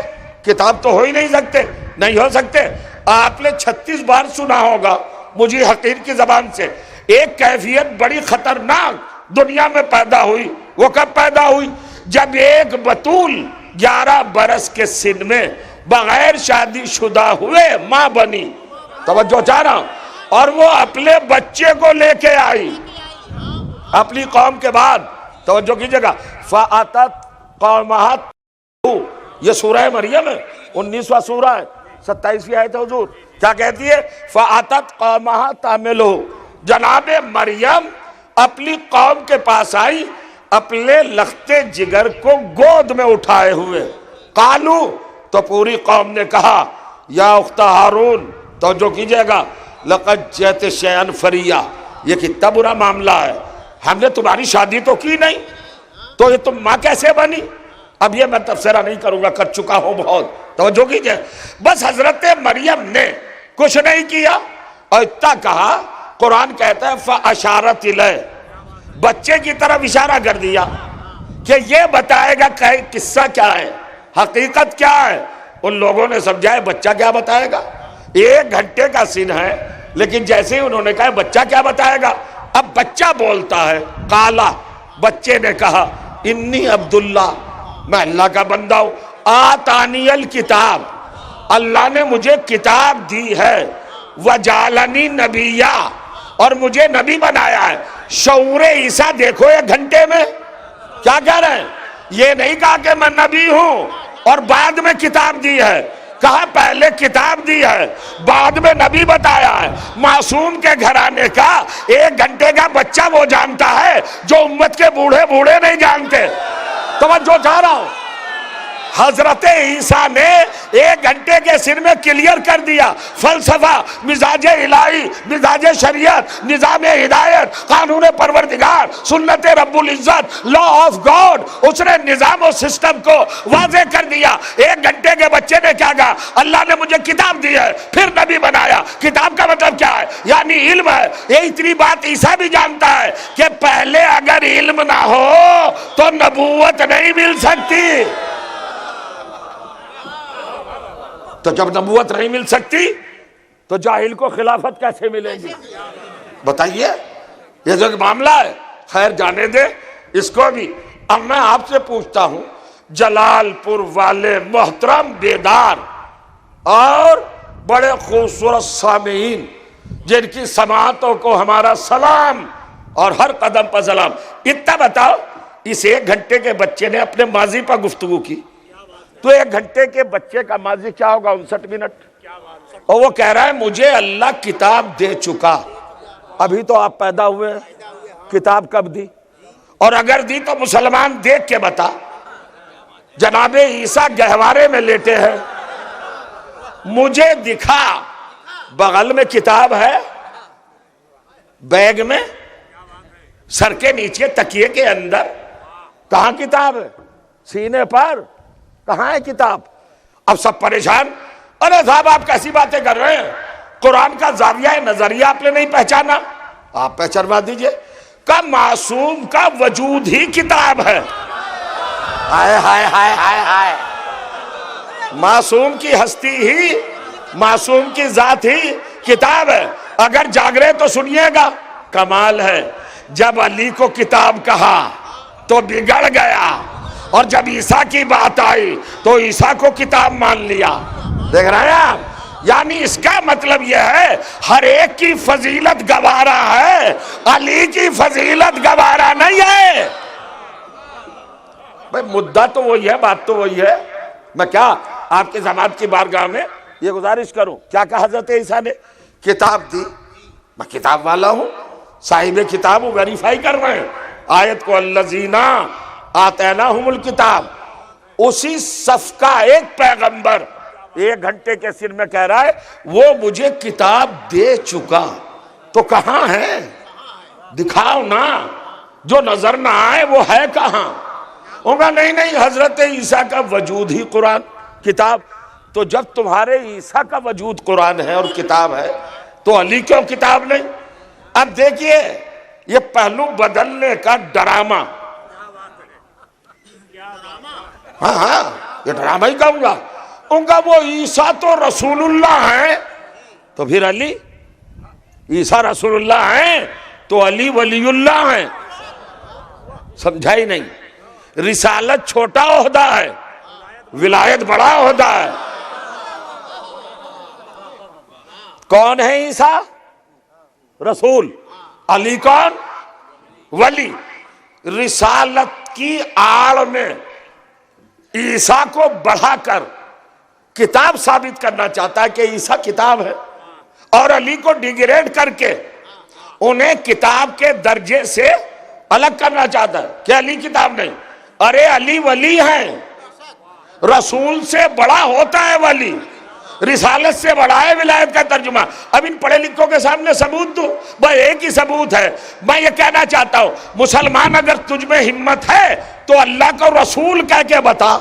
کتاب تو ہو ہی نہیں سکتے، نہیں ہو سکتے۔ آپ نے 36 بار سنا ہوگا مجھے حقیر کی زبان سے، ایک کیفیت بڑی خطرناک دنیا میں پیدا ہوئی. وہ کب پیدا ہوئی؟ جب ایک بطول 11 برس کے سن میں بغیر شادی شدہ ہوئے ماں بنی. توجہ چاہ رہا ہوں. اور وہ اپنے بچے کو لے کے آئی اپنی قوم کے بعد. توجہ کیجئے گا. فَأَتَتْ قَوْمَهَا، یہ سورہ مریم ہے، 19واں سورہ ہے، 27ویں آیت ہے حضور. کیا کہتی ہے؟ فَأَتَتْ قَوْمَهَا تَحْمِلُهُ. جناب مریم اپنی قوم کے پاس آئی اپنے لختے جگر کو گود میں اٹھائے ہوئے. قالو، تو پوری قوم نے کہا یا اخت ہارون، توجہ کیجئے گا، لقد جئت شیئا فریا، یہ کتنا برا معاملہ ہے، ہم نے تمہاری شادی تو کی نہیں، تو یہ تم ماں کیسے بنی؟ اب یہ میں تبصرہ نہیں کروں گا، کر چکا ہوں بہت. توجہ کیجئے. بس حضرت مریم نے کچھ نہیں کیا اور اتنا کہا، قرآن کہتا ہے فَأَشَارَتْ إِلَيْهِ، بچے کی طرف اشارہ کر دیا کہ یہ بتائے گا کہ قصہ کیا ہے، حقیقت کیا ہے. ان لوگوں نے سمجھا ہے بچہ کیا بتائے گا، 1 گھنٹے کا سن ہے، لیکن جیسے ہی انہوں نے کہا بچہ کیا بتائے گا، اب بچہ بولتا ہے. قالا، بچے نے کہا، انی عبداللہ، میں اللہ کا بندہ ہوں، آتانی الکتاب، اللہ نے مجھے کتاب دی ہے، وجعلنی نبیہ، اور مجھے نبی بنایا ہے. شعور عیسیٰ دیکھو 1 گھنٹے میں کیا کہہ رہے ہیں. یہ نہیں کہا کہ میں نبی ہوں اور بعد میں کتاب دی ہے، کہا پہلے کتاب دی ہے بعد میں نبی بتایا ہے. معصوم کے گھرانے کا 1 گھنٹے کا بچہ وہ جانتا ہے جو امت کے بوڑھے بوڑھے نہیں جانتے. توجہ چاہ رہا ہوں. حضرت عیسیٰ نے 1 گھنٹے کے سن میں کلیئر کر دیا فلسفہ، مزاج الہی، مزاج شریعت، نظام ہدایت، قانون پروردگار، سنت رب العزت، لا آف گاڈ. اس نے نظام و سسٹم کو واضح کر دیا. 1 گھنٹے کے بچے نے کیا کہا، اللہ نے مجھے کتاب دی ہے پھر نبی بنایا. کتاب کا مطلب کیا ہے؟ یعنی علم ہے. یہ اتنی بات عیسیٰ بھی جانتا ہے کہ پہلے اگر علم نہ ہو تو نبوت نہیں مل سکتی. تو جب نبوت نہیں مل سکتی تو جاہل کو خلافت کیسے ملے گی؟ بتائیے. یہ جو معاملہ ہے، خیر جانے دے اس کو بھی. اب میں آپ سے پوچھتا ہوں، جلال پور والے محترم بیدار اور بڑے خوبصورت سامعین جن کی سماعتوں کو ہمارا سلام اور ہر قدم پر سلام، اتنا بتاؤ، اس 1 گھنٹے کے بچے نے اپنے ماضی پر گفتگو کی تو 1 گھنٹے کے بچے کا ماضی کیا ہوگا؟ 59 منٹ. اور وہ کہہ رہا ہے مجھے اللہ کتاب دے چکا. ابھی تو آپ پیدا ہوئے ہیں، کتاب کب دی؟ اور اگر دی تو مسلمان دیکھ کے بتا. جناب عیسیٰ گہوارے میں لیٹے ہیں، مجھے دکھا بغل میں کتاب ہے، بیگ میں، سر کے نیچے تکیے کے اندر. کہاں کتاب ہے؟ سینے پر. کہاں ہے کتاب؟ اب سب پریشان. ارے صاحب آپ کیسی باتیں کر رہے ہیں، قرآن کا زاویہ نظریہ آپ نے نہیں پہچانا. آپ پہچانوا دیجئے. کہ معصوم کا وجود ہی کتاب ہے. ہائے ہائے ہائے ہائے ہائے. معصوم کی ہستی ہی، معصوم کی ذات ہی کتاب ہے. اگر جاگ رہے تو سنیے گا. کمال ہے، جب علی کو کتاب کہا تو بگڑ گیا، اور جب عیسیٰ کی بات آئی تو عیسیٰ کو کتاب مان لیا. دیکھ رہے ہیں آپ؟ یعنی اس کا مطلب یہ ہے ہر ایک کی فضیلت گوارا ہے، علی کی فضیلت گوارا نہیں ہے. بھئی مدعا تو وہی ہے، بات تو وہی ہے. میں کیا آپ کے جماعت کی بارگاہ میں یہ گزارش کروں، کیا کہا حضرت عیسیٰ نے؟ کتاب دی. میں کتاب والا ہوں، صاحب کتاب ہوں، ویریفائی کر رہے ہیں آیت کو. الذین آتیناہم الکتاب. اسی صف کا ایک پیغمبر 1 گھنٹے کے سن میں کہہ رہا ہے وہ مجھے کتاب دے چکا. تو کہاں ہے؟ دکھاؤ نا. جو نظر نہ آئے وہ ہے کہاں؟ ہوگا نہیں نہیں، حضرت عیسیٰ کا وجود ہی قرآن کتاب. تو جب تمہارے عیسیٰ کا وجود قرآن ہے اور کتاب ہے تو علی کیوں کتاب نہیں؟ اب دیکھیے یہ پہلو بدلنے کا ڈرامہ. ہاں یہ ڈرامہ ہی کہوں گا. ان کا وہ عیسیٰ تو رسول اللہ ہیں، تو پھر علی؟ عیسیٰ رسول اللہ ہیں تو علی ولی اللہ ہیں. سمجھا ہی نہیں. رسالت چھوٹا عہدہ ہے، ولایت بڑا عہدہ ہے. کون ہے عیسیٰ؟ رسول. علی کون؟ ولی. رسالت کی آڑ میں عیسیٰ کو بڑھا کر کتاب ثابت کرنا چاہتا ہے کہ عیسیٰ کتاب ہے، اور علی کو ڈیگریڈ کر کے انہیں کتاب کے درجے سے الگ کرنا چاہتا ہے کہ علی کتاب نہیں. ارے علی ولی ہیں، رسول سے بڑا ہوتا ہے ولی، رسالت سے بڑا ہے ولایت کا ترجمہ. اب ان پڑھے لکھوں کے سامنے ثبوت دوں؟ بس ایک ہی ثبوت ہے. میں یہ کہنا چاہتا ہوں، مسلمان اگر تجھ میں ہمت ہے تو اللہ کو رسول کہہ کے بتا.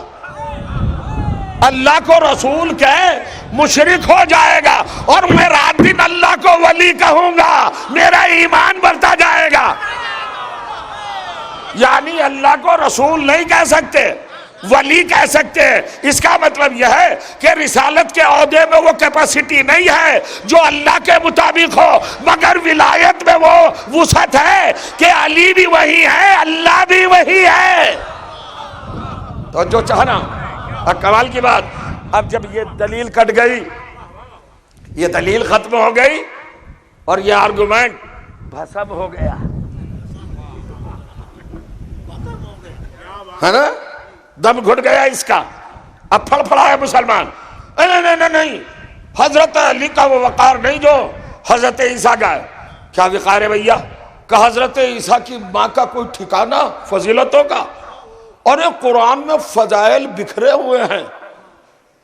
اللہ کو رسول کہہ، مشرک ہو جائے گا، اور میں رات دن اللہ کو ولی کہوں گا، میرا ایمان بڑھتا جائے گا. یعنی اللہ کو رسول نہیں کہہ سکتے، ولی کہہ سکتے. اس کا مطلب یہ ہے کہ رسالت کے عہدے میں وہ کیپیسٹی نہیں ہے جو اللہ کے مطابق ہو، مگر ولایت میں وہ وسعت ہے کہ علی بھی وہی ہے، اللہ بھی وہی ہے. تو جو چاہنا. اب کمال کی بات، اب جب یہ دلیل کٹ گئی، یہ دلیل ختم ہو گئی، اور یہ آرگومنٹ بھسم ہو گیا ہے نا، دم گھٹ گیا اس کا. اب پھڑ پھڑا ہے مسلمان. نہیں، حضرت علی کا وہ وقار نہیں جو حضرت عیسیٰ کا ہے. کیا وقار ہے بھیا؟ کہ حضرت عیسیٰ کی ماں کا کوئی ٹھکانہ فضیلتوں کا؟ اور یہ قرآن میں فضائل بکھرے ہوئے ہیں،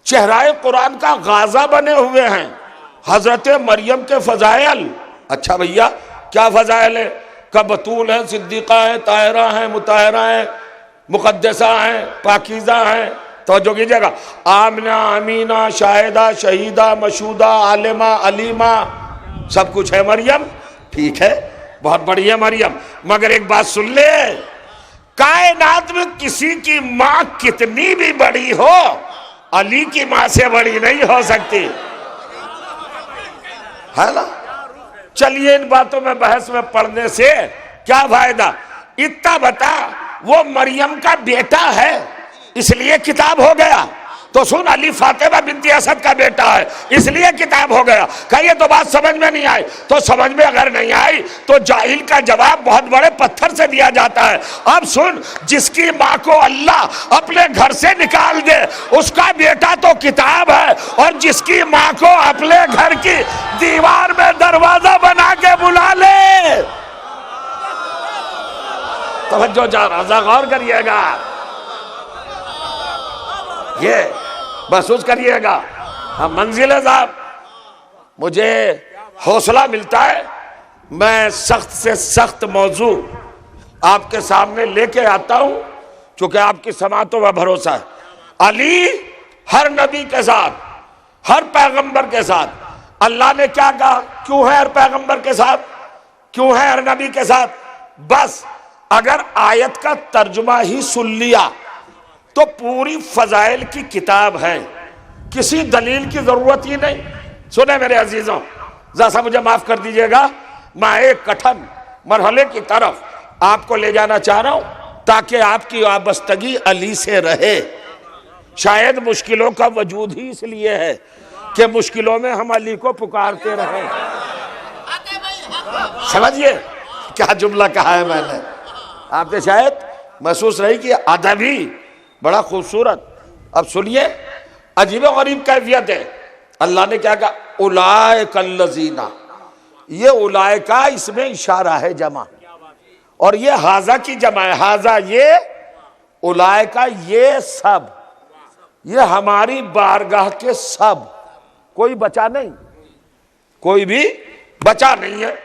چہرائے قرآن کا غازہ بنے ہوئے ہیں. حضرت مریم کے فضائل. اچھا بھیا کیا فضائل ہے؟ کہ بطول ہیں، صدیقہ ہیں، طاہرہ ہیں، مطہرہ ہیں، مقدسہ ہیں، پاکیزہ ہیں. توجہ کیجئے گا. آمنہ، امینہ، شاہدہ، شہیدہ، مشہودہ، عالمہ، علیمہ، سب کچھ ہے مریم. ٹھیک ہے، بہت بڑی ہے مریم، مگر ایک بات سن لے، کائنات میں کسی کی ماں کتنی بھی بڑی ہو، علی کی ماں سے بڑی نہیں ہو سکتی ہے نا. چلیے ان باتوں میں بحث میں پڑھنے سے کیا فائدہ. اتنا بتا، وہ مریم کا بیٹا ہے اس لیے کتاب ہو گیا. تو سن، علی فاطمہ بنت اسد کا بیٹا ہے اس لیے کتاب ہو گیا. کہیے تو بات سمجھ میں نہیں آئی. تو سمجھ میں اگر نہیں آئی تو جاہل کا جواب بہت بڑے پتھر سے دیا جاتا ہے. اب سن، جس کی ماں کو اللہ اپنے گھر سے نکال دے اس کا بیٹا تو کتاب ہے، اور جس کی ماں کو اپنے گھر کی دیوار میں دروازہ بنا کے بلا لے. توجہ جا رہا، غور کریے گا، یہ محسوس کریے گا. منزل صاحب، مجھے حوصلہ ملتا ہے، میں سخت سے سخت موضوع آپ کے سامنے لے کے آتا ہوں چونکہ آپ کی سماعتوں پر بھروسہ ہے. علی ہر نبی کے ساتھ، ہر پیغمبر کے ساتھ اللہ نے کیا کہا؟ کیوں ہے ہر پیغمبر کے ساتھ، کیوں ہے ہر نبی کے ساتھ؟ بس اگر آیت کا ترجمہ ہی سن لیا تو پوری فضائل کی کتاب ہے، کسی دلیل کی ضرورت ہی نہیں. سنیں میرے عزیزوں، ذرا سا مجھے معاف کر دیجئے گا، میں ایک کٹھن مرحلے کی طرف آپ کو لے جانا چاہ رہا ہوں تاکہ آپ کی وابستگی علی سے رہے. شاید مشکلوں کا وجود ہی اس لیے ہے کہ مشکلوں میں ہم علی کو پکارتے رہیں. سمجھئے کیا جملہ کہا ہے میں نے؟ آپ نے شاید محسوس رہی کہ ادبی بڑا خوبصورت. اب سنیے، عجیب و غریب کیفیت ہے. اللہ نے کیا کہا؟ اولئک الذین. یہ اولئک اس میں اشارہ ہے جمع، اور یہ ھذا کی جمع ہے. ھذا یہ، اولئک یہ سب، یہ ہماری بارگاہ کے سب، کوئی بچا نہیں، کوئی بھی بچا نہیں ہے.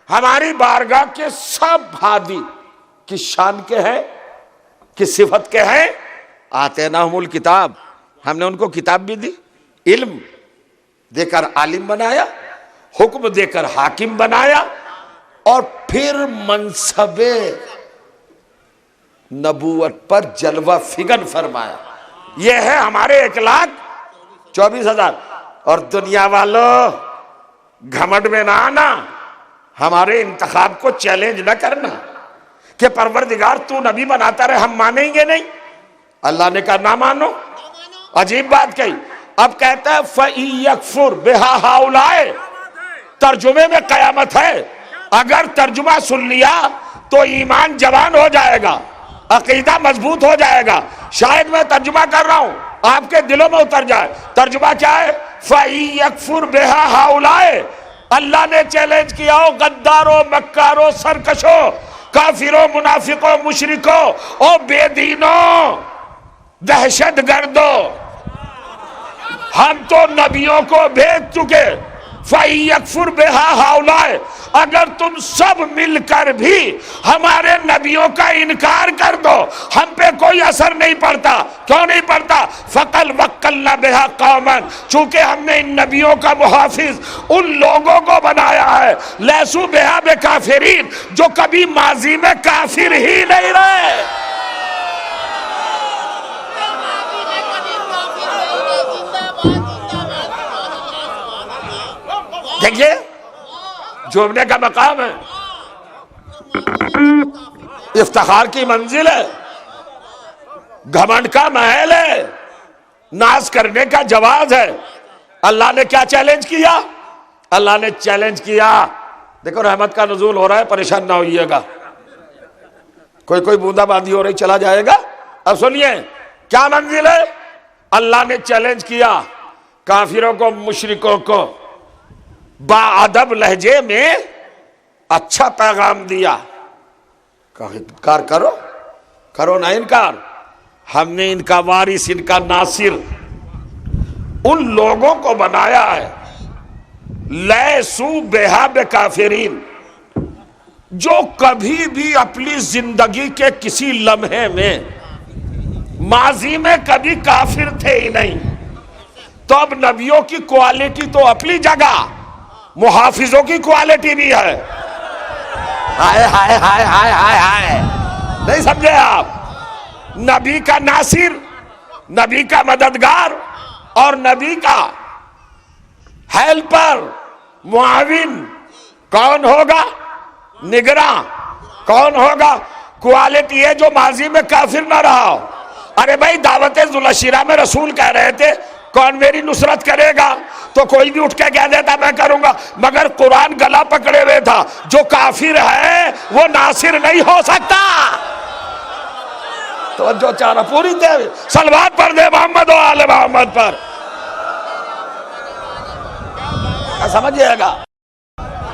ہماری بارگاہ کے سب ہادی کس شان کے ہیں، کس صفت کے ہیں؟ آتیناہم الکتاب، ہم نے ان کو کتاب بھی دی، علم دے کر عالم بنایا، حکم دے کر حاکم بنایا، اور پھر منصب نبوت پر جلوہ فگن فرمایا. یہ ہے ہمارے 1,24,000. اور دنیا والوں گھمنڈ میں نہ آنا، ہمارے انتخاب کو چیلنج نہ کرنا کہ پروردگار تو نبی بناتا رہے، ہم مانیں گے نہیں۔ اللہ نے کہا نہ مانو، عجیب بات کہی۔ اب کہتا ہے فَإِن يَكْفُرْ بِهَا هَؤُلَاءِ، ترجمے میں قیامت ہے، اگر ترجمہ سن لیا تو ایمان جوان ہو جائے گا، عقیدہ مضبوط ہو جائے گا۔ شاید میں ترجمہ کر رہا ہوں آپ کے دلوں میں اتر جائے۔ ترجمہ کیا ہے؟ فَإِن يَكْفُرْ بِهَا هَؤُلَاءِ، اللہ نے چیلنج کیا ہو غداروں، مکاروں، سرکشوں، کافروں، منافقوں، مشرکوں، او بے دینوں، دہشت گردوں، ہم تو نبیوں کو بھیج چکے۔ فَإِن يَكْفُرْ بِهَا هَؤُلَاءِ، اگر تم سب مل کر بھی ہمارے نبیوں کا انکار کر دو، ہم پہ کوئی اثر نہیں پڑتا۔ کیوں نہیں پڑتا؟ فَقَدْ وَكَّلْنَا بِهَا قَوْمًا، چونکہ ہم نے ان نبیوں کا محافظ ان لوگوں کو بنایا ہے لَيْسُوا بِهَا بِكَافِرِينَ، جو کبھی ماضی میں کافر ہی نہیں رہے۔ دیکھیے جھومنے کا مقام ہے، افتخار کی منزل ہے، گھمنڈ کا محل ہے، ناز کرنے کا جواز ہے۔ اللہ نے کیا چیلنج کیا؟ اللہ نے چیلنج کیا، دیکھو رحمت کا نزول ہو رہا ہے، پریشان نہ ہوئیے گا، کوئی بوندا باندی ہو رہی چلا جائے گا۔ اب سنیے کیا منزل ہے۔ اللہ نے چیلنج کیا کافروں کو، مشرکوں کو، با ادب لہجے میں اچھا پیغام دیا، انکار کرو نہ انکار، ہم نے ان کا وارث، ان کا ناصر ان لوگوں کو بنایا ہے لیسوا بہا بکافرین، جو کبھی بھی اپنی زندگی کے کسی لمحے میں ماضی میں کبھی کافر تھے ہی نہیں۔ تو اب نبیوں کی کوالٹی تو اپنی جگہ، محافظوں کی کوالٹی بھی ہے۔ ہائے ہائے ہائے ہائے ہائے ہائے، نہیں سمجھے آپ؟ نبی کا ناصر، نبی کا مددگار اور نبی کا ہیلپر، معاون کون ہوگا؟ نگراں کون ہوگا؟ کوالٹی ہے جو ماضی میں کافر نہ رہا ہو۔ ارے بھائی دعوت ذوالعشیرہ میں رسول کہہ رہے تھے کون میری نصرت کرے گا، تو کوئی بھی اٹھ کے کہہ دیتا میں کروں گا، مگر قرآن گلا پکڑے ہوئے تھا، جو کافر ہے وہ ناصر نہیں ہو سکتا۔ توجہ چارہ پوری دے، صلوات پڑھ دے محمد و آل محمد پر، سمجھئے گا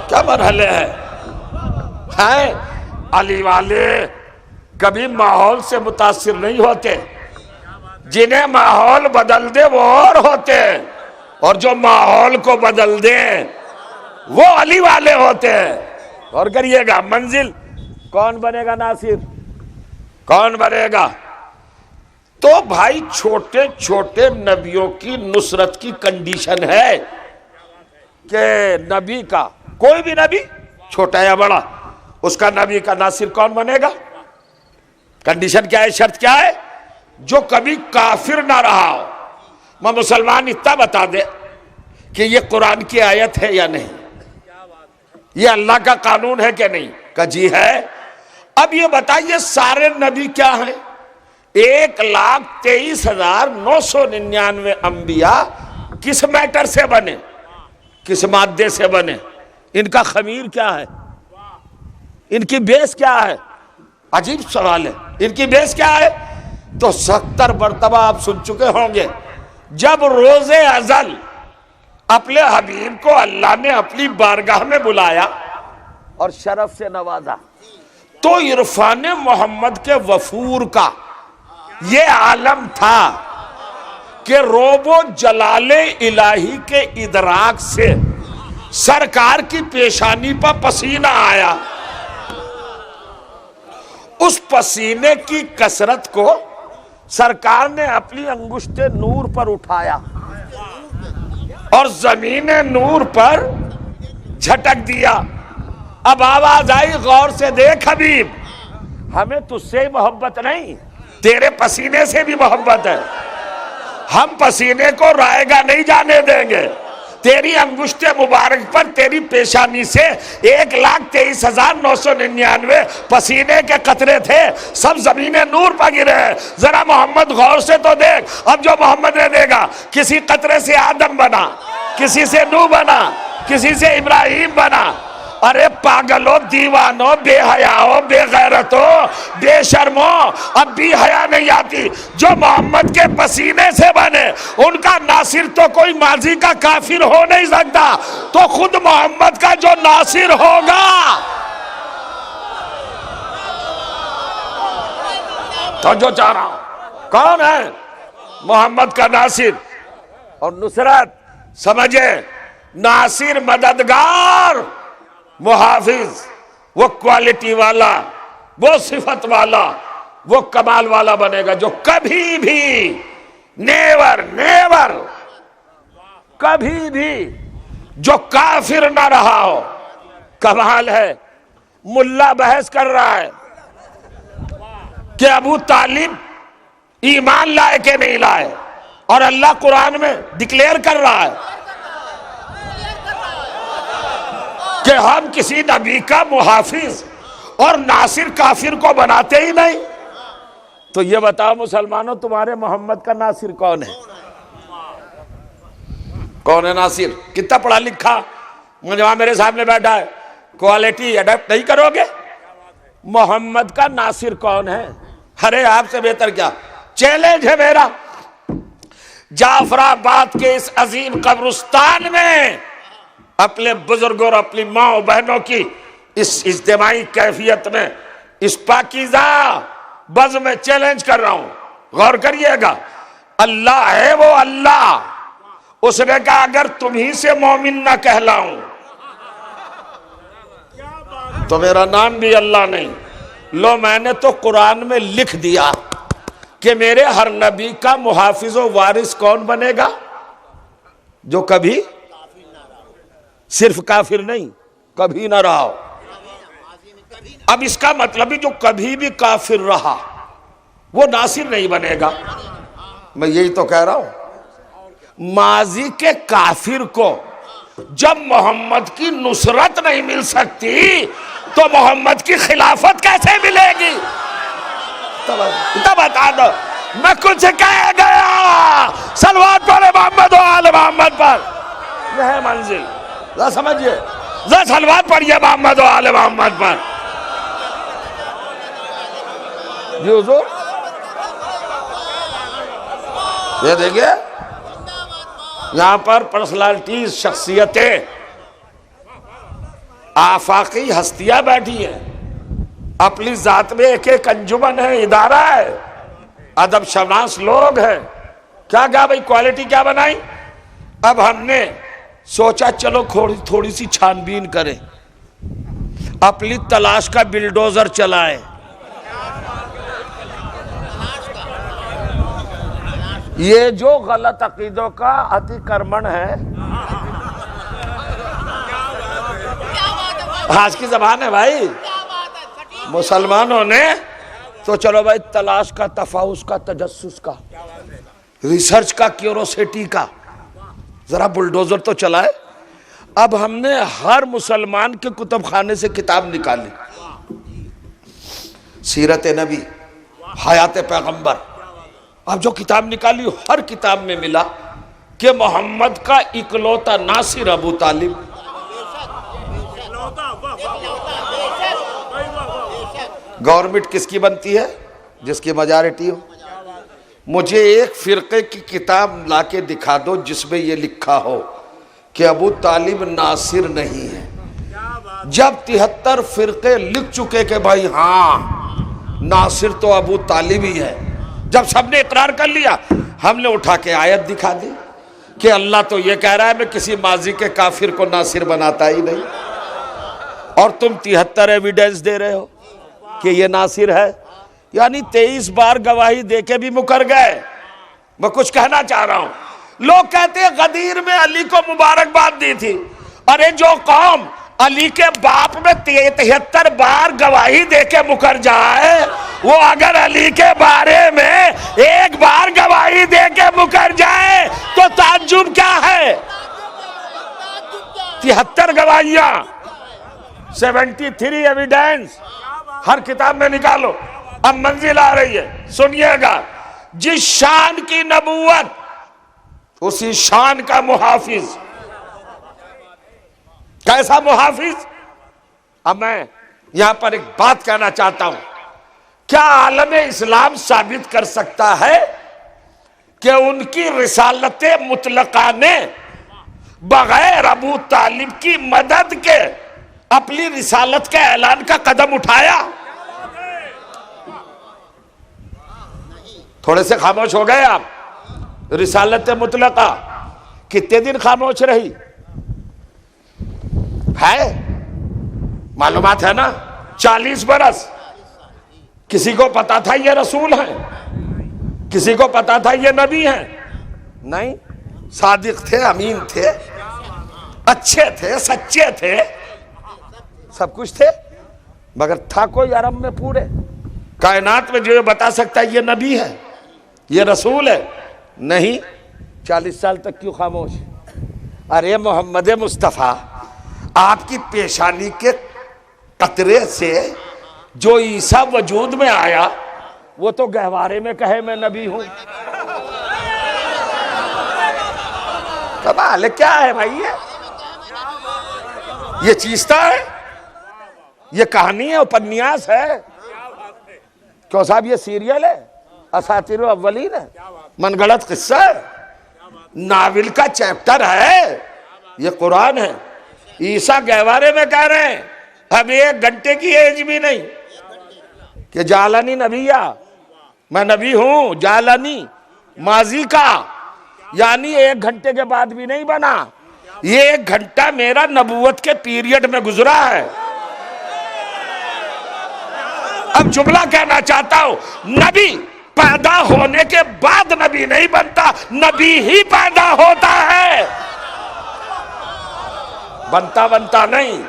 کیا مرحلے ہیں۔ علی والے کبھی ماحول سے متاثر نہیں ہوتے، جنہیں ماحول بدل دے وہ اور ہوتے ہیں، اور جو ماحول کو بدل دیں وہ علی والے ہوتے ہیں۔ اور کریے گا منزل کون بنے گا؟ ناصر کون بنے گا؟ تو بھائی چھوٹے چھوٹے نبیوں کی نصرت کی کنڈیشن ہے کہ نبی کا، کوئی بھی نبی چھوٹا یا بڑا، اس کا نبی کا ناصر کون بنے گا؟ کنڈیشن کیا ہے، شرط کیا ہے؟ جو کبھی کافر نہ رہا ہو۔ میں مسلمان اتنا بتا دے کہ یہ قرآن کی آیت ہے یا نہیں، یہ اللہ کا قانون ہے کہ نہیں؟ کہ جی ہے۔ اب یہ بتائیے سارے نبی کیا ہیں؟ 1,23,999 انبیاء کس میٹر سے بنے، کس مادے سے بنے؟ ان کا خمیر کیا ہے، ان کی بیس کیا ہے؟ عجیب سوال ہے، ان کی بیس کیا ہے؟ تو 70 مرتبہ آپ سن چکے ہوں گے، جب روز ازل اپنے حبیب کو اللہ نے اپنی بارگاہ میں بلایا اور شرف سے نوازا، تو عرفان محمد کے وفور کا یہ عالم تھا کہ روب و جلال الہی کے ادراک سے سرکار کی پیشانی پر پسینہ آیا، اس پسینے کی کثرت کو سرکار نے اپنی انگشت نور پر اٹھایا اور زمین نور پر جھٹک دیا۔ اب آواز آئی غور سے دیکھ حبیب، ہمیں تجھ سے محبت نہیں، تیرے پسینے سے بھی محبت ہے، ہم پسینے کو رائے گا نہیں جانے دیں گے، تیری انگشت مبارک پر تیری پیشانی سے 1,23,999 پسینے کے قطرے تھے، سب زمین نور پر گرے ہیں۔ ذرا محمد غور سے تو دیکھ، اب جو محمد نے دے گا، کسی قطرے سے آدم بنا، کسی سے نوح بنا، کسی سے ابراہیم بنا۔ ارے پاگلو، دیوانو، بے حیاؤ، بے غیرتو، بے شرمو، اب بھی حیا نہیں آتی؟ جو محمد کے پسینے سے بنے ان کا ناصر تو کوئی ماضی کا کافر ہو نہیں سکتا، تو خود محمد کا جو ناصر ہوگا۔ تو جو چاہ رہا ہوں کون ہے محمد کا ناصر اور نصرت؟ سمجھے، ناصر مددگار، محافظ، وہ کوالٹی والا، وہ صفت والا، وہ کمال والا بنے گا جو کبھی بھی نیور کبھی بھی جو کافر نہ رہا ہو۔ کمال ہے، ملا بحث کر رہا ہے کہ ابو طالب ایمان لائے کہ نہیں لائے، اور اللہ قرآن میں ڈکلیئر کر رہا ہے کہ ہم کسی نبی کا محافظ اور ناصر کافر کو بناتے ہی نہیں۔ تو یہ بتاؤ مسلمانوں، تمہارے محمد کا ناصر کون ہے؟ کون ہے ناصر؟ کتنا پڑھا لکھا وہاں میرے سامنے بیٹھا ہے، کوالٹی اڈاپٹ نہیں کرو گے؟ محمد کا ناصر کون ہے؟ ارے آپ سے بہتر کیا؟ چیلنج ہے میرا، جعفر آباد کے اس عظیم قبرستان میں اپنے بزرگوں اور اپنی ماں و بہنوں کی اس اجتماعی کیفیت میں، اس پاکیزہ بز میں چیلنج کر رہا ہوں، غور کریے گا۔ اللہ ہے وہ اللہ، اس نے کہا اگر تمہیں سے مومن نہ کہلاؤں تو میرا نام بھی اللہ نہیں۔ لو، میں نے تو قرآن میں لکھ دیا کہ میرے ہر نبی کا محافظ و وارث کون بنے گا؟ جو کبھی صرف کافر نہیں، کبھی نہ رہا ہو۔ اب اس کا مطلب جو کبھی بھی کافر رہا وہ ناصر نہیں بنے گا۔ میں یہی تو کہہ رہا ہوں، ماضی کے کافر کو جب محمد کی نصرت نہیں مل سکتی تو محمد کی خلافت کیسے ملے گی؟ تو بتا دو، میں کچھ کہہ گیا، صلوات پڑھے محمد و آل محمد پر، یہ ہے منزل۔ ذرا سمجھئے، ذرا صلوات پڑھئے محمد و آل محمد پر۔ جی حضور، یہ دیکھئے یہاں پر پرسنالٹیز، شخصیتیں، آفاقی ہستیاں بیٹھی ہیں، اپنی ذات میں ایک ایک انجمن ہے، ادارہ ہے، ادب شناس لوگ ہیں۔ کیا کہا بھائی، کوالٹی کیا بنائی؟ اب ہم نے سوچا چلو تھوڑی سی چھان بین کریں، اپنی تلاش کا بلڈوزر چلائیں۔ یہ جو غلط عقیدوں کا اتی کرمن ہے، آج کی زبان ہے بھائی، مسلمانوں نے تو چلو بھائی تلاش کا، تفحص کا، تجسس کا، ریسرچ کا، کیوروسٹی کا ذرا بلڈوزر تو چلائے۔ اب ہم نے ہر مسلمان کے کتب خانے سے کتاب نکالی، سیرت نبی، حیات پیغمبر۔ اب جو کتاب نکالی ہر کتاب میں ملا کہ محمد کا اکلوتا ناصر ابو طالب۔ گورنمنٹ کس کی بنتی ہے؟ جس کی میجارٹی ہو۔ مجھے ایک فرقے کی کتاب لا کے دکھا دو جس میں یہ لکھا ہو کہ ابو طالب ناصر نہیں ہے۔ جب 73 فرقے لکھ چکے کہ بھائی ہاں ناصر تو ابو طالب ہی ہے، جب سب نے اقرار کر لیا، ہم نے اٹھا کے آیت دکھا دی کہ اللہ تو یہ کہہ رہا ہے میں کسی ماضی کے کافر کو ناصر بناتا ہی نہیں، اور تم 73 ایویڈنس دے رہے ہو کہ یہ ناصر ہے، یعنی 23 بار گواہی دے کے بھی مکر گئے۔ میں کچھ کہنا چاہ رہا ہوں، لوگ کہتے ہیں غدیر میں علی کو مبارکباد دی تھی۔ ارے جو قوم علی کے باپ میں 73 بار گواہی دے کے مکر جائے، وہ اگر علی کے بارے میں ایک بار گواہی دے کے مکر جائے تو تعجب کیا ہے؟ 73 گواہیاں، 73 ایویڈنس ہر کتاب میں نکالو. اب منزل آ رہی ہے، سنیے گا. جس شان کی نبوت اسی شان کا محافظ. کیسا محافظ؟ اب میں یہاں پر ایک بات کہنا چاہتا ہوں. کیا عالم اسلام ثابت کر سکتا ہے کہ ان کی رسالت مطلقہ نے بغیر ابو طالب کی مدد کے اپنی رسالت کے اعلان کا قدم اٹھایا؟ تھوڑے سے خاموش ہو گئے آپ. رسالت مطلقہ کتنے دن خاموش رہی ہے؟ معلومات ہے نا، 40 برس. کسی کو پتا تھا یہ رسول ہیں؟ کسی کو پتا تھا یہ نبی ہیں؟ نہیں. صادق تھے، امین تھے، اچھے تھے، سچے تھے، سب کچھ تھے، مگر تھا کوئی عرب میں پورے کائنات میں جو یہ بتا سکتا ہے یہ نبی ہے، یہ رسول ہے؟ نہیں. 40 سال تک کیوں خاموش؟ ارے محمد مصطفیٰ، آپ کی پیشانی کے قطرے سے جو عیسیٰ وجود میں آیا وہ تو گہوارے میں کہے میں نبی ہوں. کمال ہے. کیا ہے بھائی یہ چیزتا ہے، یہ کہانی ہے، اپنیاس ہے. کیوں صاحب یہ سیریل ہے، اساطیر الاولین ہے، من گڑت قصہ ہے، ناول کا چیپٹر ہے. یہ قرآن ہے. عیسیٰ گہوارے میں کہہ رہے ہیں، اب 1 گھنٹے کی ایج بھی نہیں کہ جعلنی نبیہ، میں نبی ہوں. جعلنی ماضی کا، یعنی 1 گھنٹے کے بعد بھی نہیں بنا. یہ 1 گھنٹہ میرا نبوت کے پیریڈ میں گزرا ہے. اب جملہ کہنا چاہتا ہوں، نبی پیدا ہونے کے بعد نبی نہیں بنتا، نبی ہی پیدا ہوتا ہے، بنتا نہیں.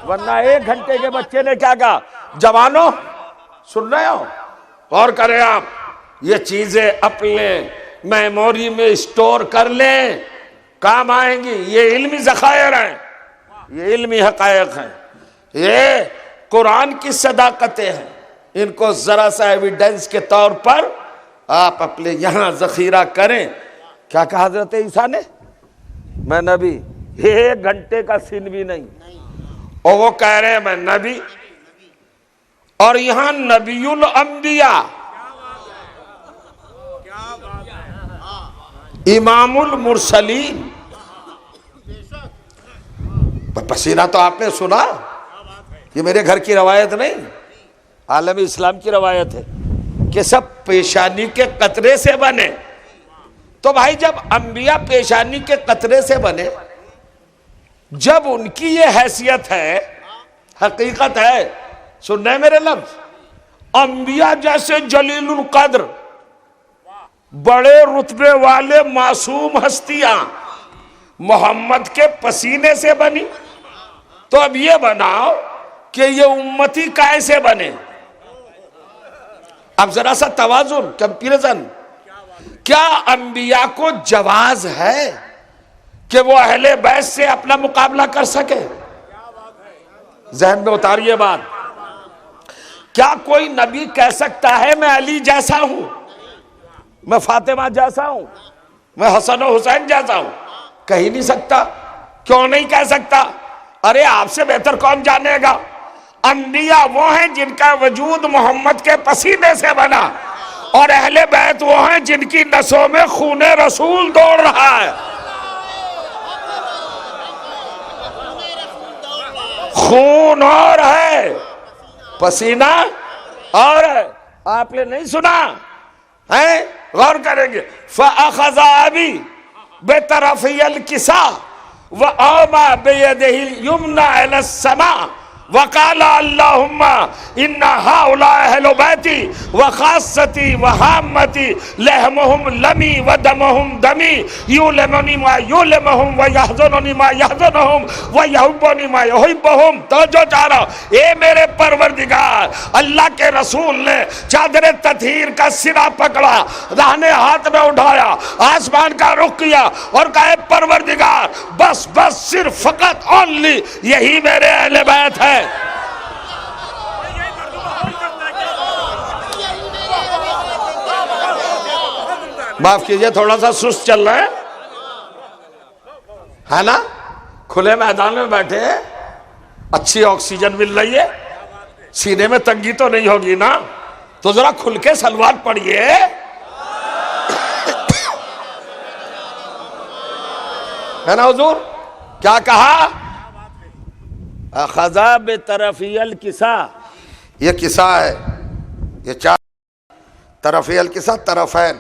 ورنہ 1 گھنٹے کے بچے نے کیا کہا؟ جوانوں سن رہے ہو؟ غور کریں آپ. یہ چیزیں اپنے میموری میں اسٹور کر لیں، کام آئیں گی. یہ علمی ذخائر ہیں، یہ علمی حقائق ہیں، یہ قرآن کی صداقتیں ہیں. ان کو ذرا سا ایویڈنس کے طور پر آپ اپنے یہاں ذخیرہ کریں. کیا کہا حضرت عیسیٰ نے؟ میں نبی. 1 گھنٹے کا سن بھی نہیں، اور وہ کہہ رہے ہیں میں نبی. اور یہاں نبی الانبیاء، امام المرسلین. پسینہ تو آپ نے سنا، یہ میرے گھر کی روایت نہیں، عالم اسلام کی روایت ہے کہ سب پیشانی کے قطرے سے بنے. تو بھائی جب انبیاء پیشانی کے قطرے سے بنے، جب ان کی یہ حیثیت ہے، حقیقت ہے، سن رہے میرے لفظ، انبیاء جیسے جلیل القدر بڑے رتبے والے معصوم ہستیاں محمد کے پسینے سے بنی، تو اب یہ بناؤ کہ یہ امتی کیسے بنے. اب ذرا سا توازن، کمپیریزن. کیا انبیاء کو جواز ہے کہ وہ اہل بیت سے اپنا مقابلہ کر سکے؟ ذہن میں اتاریے بات. کیا کوئی نبی کہہ سکتا ہے میں علی جیسا ہوں، میں فاطمہ جیسا ہوں، میں حسن و حسین جیسا ہوں؟ کہہ نہیں سکتا. کیوں نہیں کہہ سکتا؟ ارے آپ سے بہتر کون جانے گا. انبیاء وہ ہیں جن کا وجود محمد کے پسینے سے بنا، اور اہل بیت وہ ہیں جن کی نسوں میں خون رسول دوڑ رہا ہے. خون اور ہے، پسینہ اور ہے. آپ نے نہیں سنا ہے؟ غور کریں گے. فَأَخَذَ أَبِي بِطَرَفِيَ الْكِسَاءِ وَأَوْمَى بِيَدِهِ الْيُمْنَى إِلَى السَّمَاءِ وقال اللہم ان ہؤلاء اہل بیتی وخاصتی وحامتی لحمہم لمی ودمہم دمی یولمنی ما یولمہم ویحزننی ما یحزنہم ویحبنی ما یحبہم۔ توجہ چاہ رہا ہوں، اے میرے پروردگار، اللہ کے رسول نے چادر تطہیر کا سرا پکڑا، داہنے ہاتھ میں اٹھایا، آسمان کا رخ کیا اور کہا اے پروردگار بس بس، صرف فقط اونلی یہی میرے اہل بیت ہے۔ معاف کیجئے تھوڑا سا سست چل رہے ہے نا، کھلے میدان میں بیٹھے، اچھی آکسیجن مل رہی ہے، سینے میں تنگی تو نہیں ہوگی نا، تو ذرا کھل کے صلوات پڑھیے۔ ہے نا حضور؟ کیا کہا؟ اخذا بطرفی الکسا، یہ کسا ہے، یہ چار طرفی الکسا، طرفین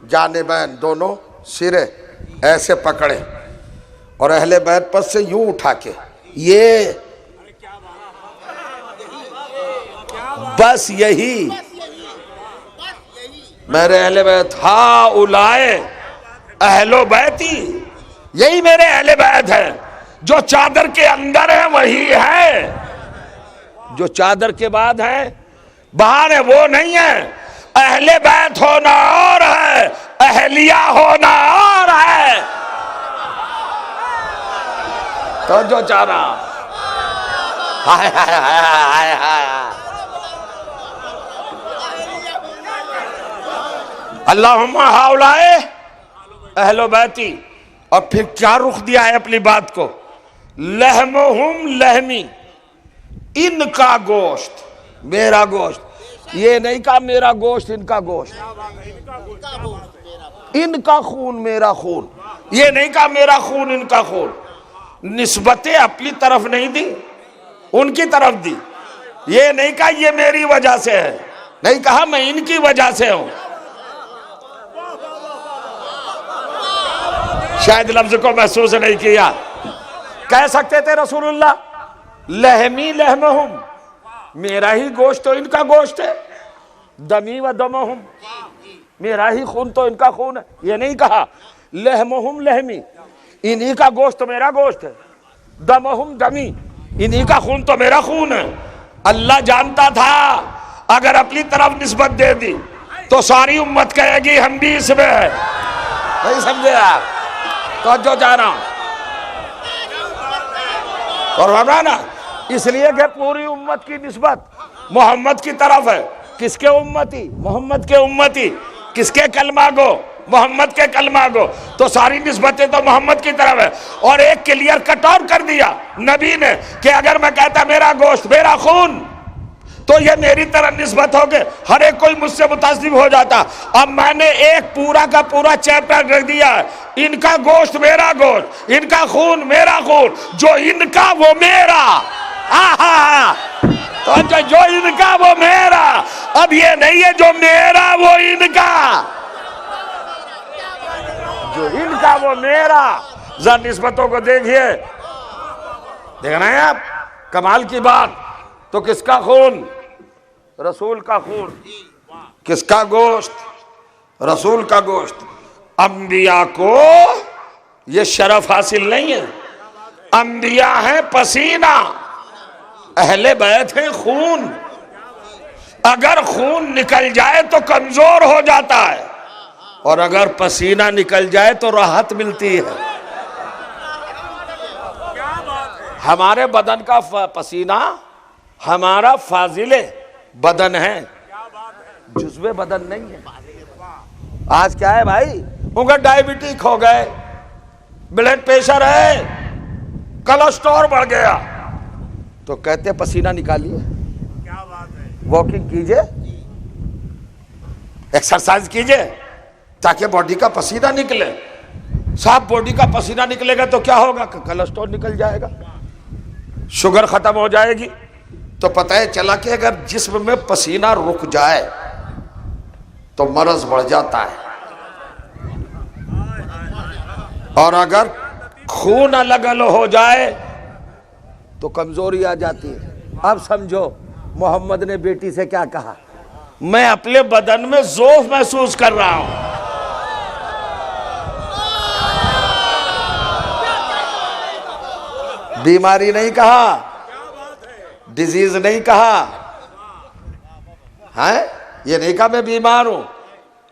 جانبین، دونوں سرے ایسے پکڑے اور اہل بیت پر سے یوں اٹھا کے، یہ بس یہی میرے اہل بیت، ہؤلاء اہل بیتی، یہی میرے اہل بیت ہے، جو چادر کے اندر ہے وہی ہے، جو چادر کے بعد ہے باہر ہے وہ نہیں ہے۔ اہل بیت ہونا اور ہے، اہلیہ ہونا اور ہے۔ تو جو چاہ رہا ہائے ہائے ہائے ہائے، اللہم ہؤلاء اہل بیتی، اور پھر کیا رخ دیا ہے اپنی بات کو، لحمہم لحمی، ان کا گوشت میرا گوشت، یہ نہیں کہا میرا گوشت ان کا گوشت، ان کا خون میرا خون، یہ نہیں کہا میرا خون ان کا خون، نسبتیں اپنی طرف نہیں دی، ان کی طرف دی، یہ نہیں کہا یہ میری وجہ سے ہے، نہیں کہا میں ان کی وجہ سے ہوں۔ شاید لفظ کو محسوس نہیں کیا، کہہ سکتے تھے رسول اللہ لحمی لحمہم، میرا ہی گوشت تو ان کا گوشت ہے، دمی و دمہم، میرا ہی خون تو ان کا خون ہے، یہ نہیں کہا لحمہم لحمی، انہی کا گوشت تو میرا گوشت ہے، دمہم دمی، انہی کا خون تو میرا خون ہے۔ اللہ جانتا تھا اگر اپنی طرف نسبت دے دی تو ساری امت کہے گی ہم بھی اس میں ہے، نہیں سمجھے آپ؟ تو جو جا رہا ہوں اور نا، اس لیے کہ پوری امت کی نسبت محمد کی طرف ہے۔ کس کے امتی؟ محمد کے امتی۔ کس کے کلمہ گو؟ محمد کے کلمہ گو، تو ساری نسبتیں تو محمد کی طرف ہے۔ اور ایک کلیئر کٹ اور کر دیا نبی نے کہ اگر میں کہتا میرا گوشت میرا خون تو یہ میری طرح نسبت ہو گئے، ہر ایک کوئی مجھ سے متعصب ہو جاتا۔ اب میں نے ایک پورا کا پورا چیپٹر رکھ دیا ہے، ان کا گوشت میرا گوشت، ان کا خون میرا خون، جو ان کا وہ میرا، تو جو ان کا وہ میرا، اب یہ نہیں ہے جو میرا وہ ان کا، جو ان کا وہ میرا۔ ذرا نسبتوں کو دیکھئے، دیکھ رہے ہیں آپ کمال کی بات؟ تو کس کا خون؟ رسول کا خون۔ کس کا گوشت؟ رسول کا گوشت۔ انبیاء کو یہ شرف حاصل نہیں ہے، انبیاء ہیں پسینہ، اہل بیت ہیں خون۔ اگر خون نکل جائے تو کمزور ہو جاتا ہے، اور اگر پسینہ نکل جائے تو راحت ملتی ہے۔ ہمارے بدن کا پسینہ ہمارا فاضل بدن ہے، جزو بدن نہیں ہے۔ آج کیا ہے بھائی، ان کا ڈائیبٹک ہو گئے، بلڈ پریشر ہے، کولسٹرول بڑھ گیا، تو کہتے ہیں پسینہ نکالیے، واکنگ کیجئے، ایکسرسائز کیجئے تاکہ باڈی کا پسینہ نکلے۔ صاحب باڈی کا پسینہ نکلے گا تو کیا ہوگا؟ کولسٹرول نکل جائے گا، شوگر ختم ہو جائے گی۔ تو پتہ ہے چلا کہ اگر جسم میں پسینہ رک جائے تو مرض بڑھ جاتا ہے، اور اگر خون الگ الگ ہو جائے تو کمزوری آ جاتی ہے۔ اب سمجھو محمد نے بیٹی سے کیا کہا، میں اپنے بدن میں ذوف محسوس کر رہا ہوں. بیماری نہیں کہا، ڈیزیز نہیں کہا، ہاں یہ نہیں کہا میں بیمار ہوں.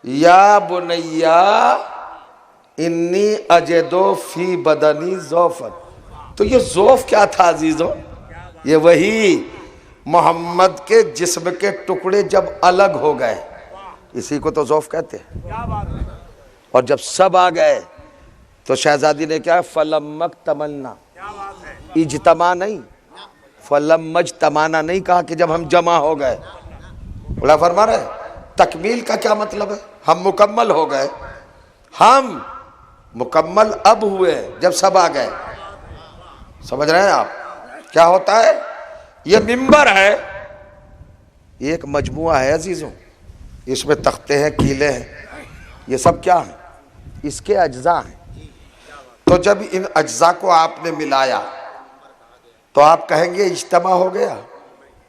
یا بنیا انی اجدو فی بدنی ذوفن. تو یہ ذوف کیا تھا عزیزوں؟ یہ وہی محمد کے جسم کے ٹکڑے جب الگ ہو گئے، اسی کو تو ذوف کہتے ہیں. اور جب سب آ گئے تو شہزادی نے کیا فلمک تمنا، اجتماع نہیں، فلم اجتماعنا نہیں کہا کہ جب ہم جمع ہو گئے. بڑا فرما رہے تکمیل کا کیا مطلب ہے؟ ہم مکمل ہو گئے. ہم مکمل اب ہوئے جب سب آ گئے. سمجھ رہے ہیں آپ کیا ہوتا ہے؟ یہ منبر ہے، یہ ایک مجموعہ ہے عزیزوں، اس میں تختے ہیں، کیلے ہیں، یہ سب کیا ہیں؟ اس کے اجزاء ہیں. تو جب ان اجزاء کو آپ نے ملایا تو آپ کہیں گے اجتماع ہو گیا،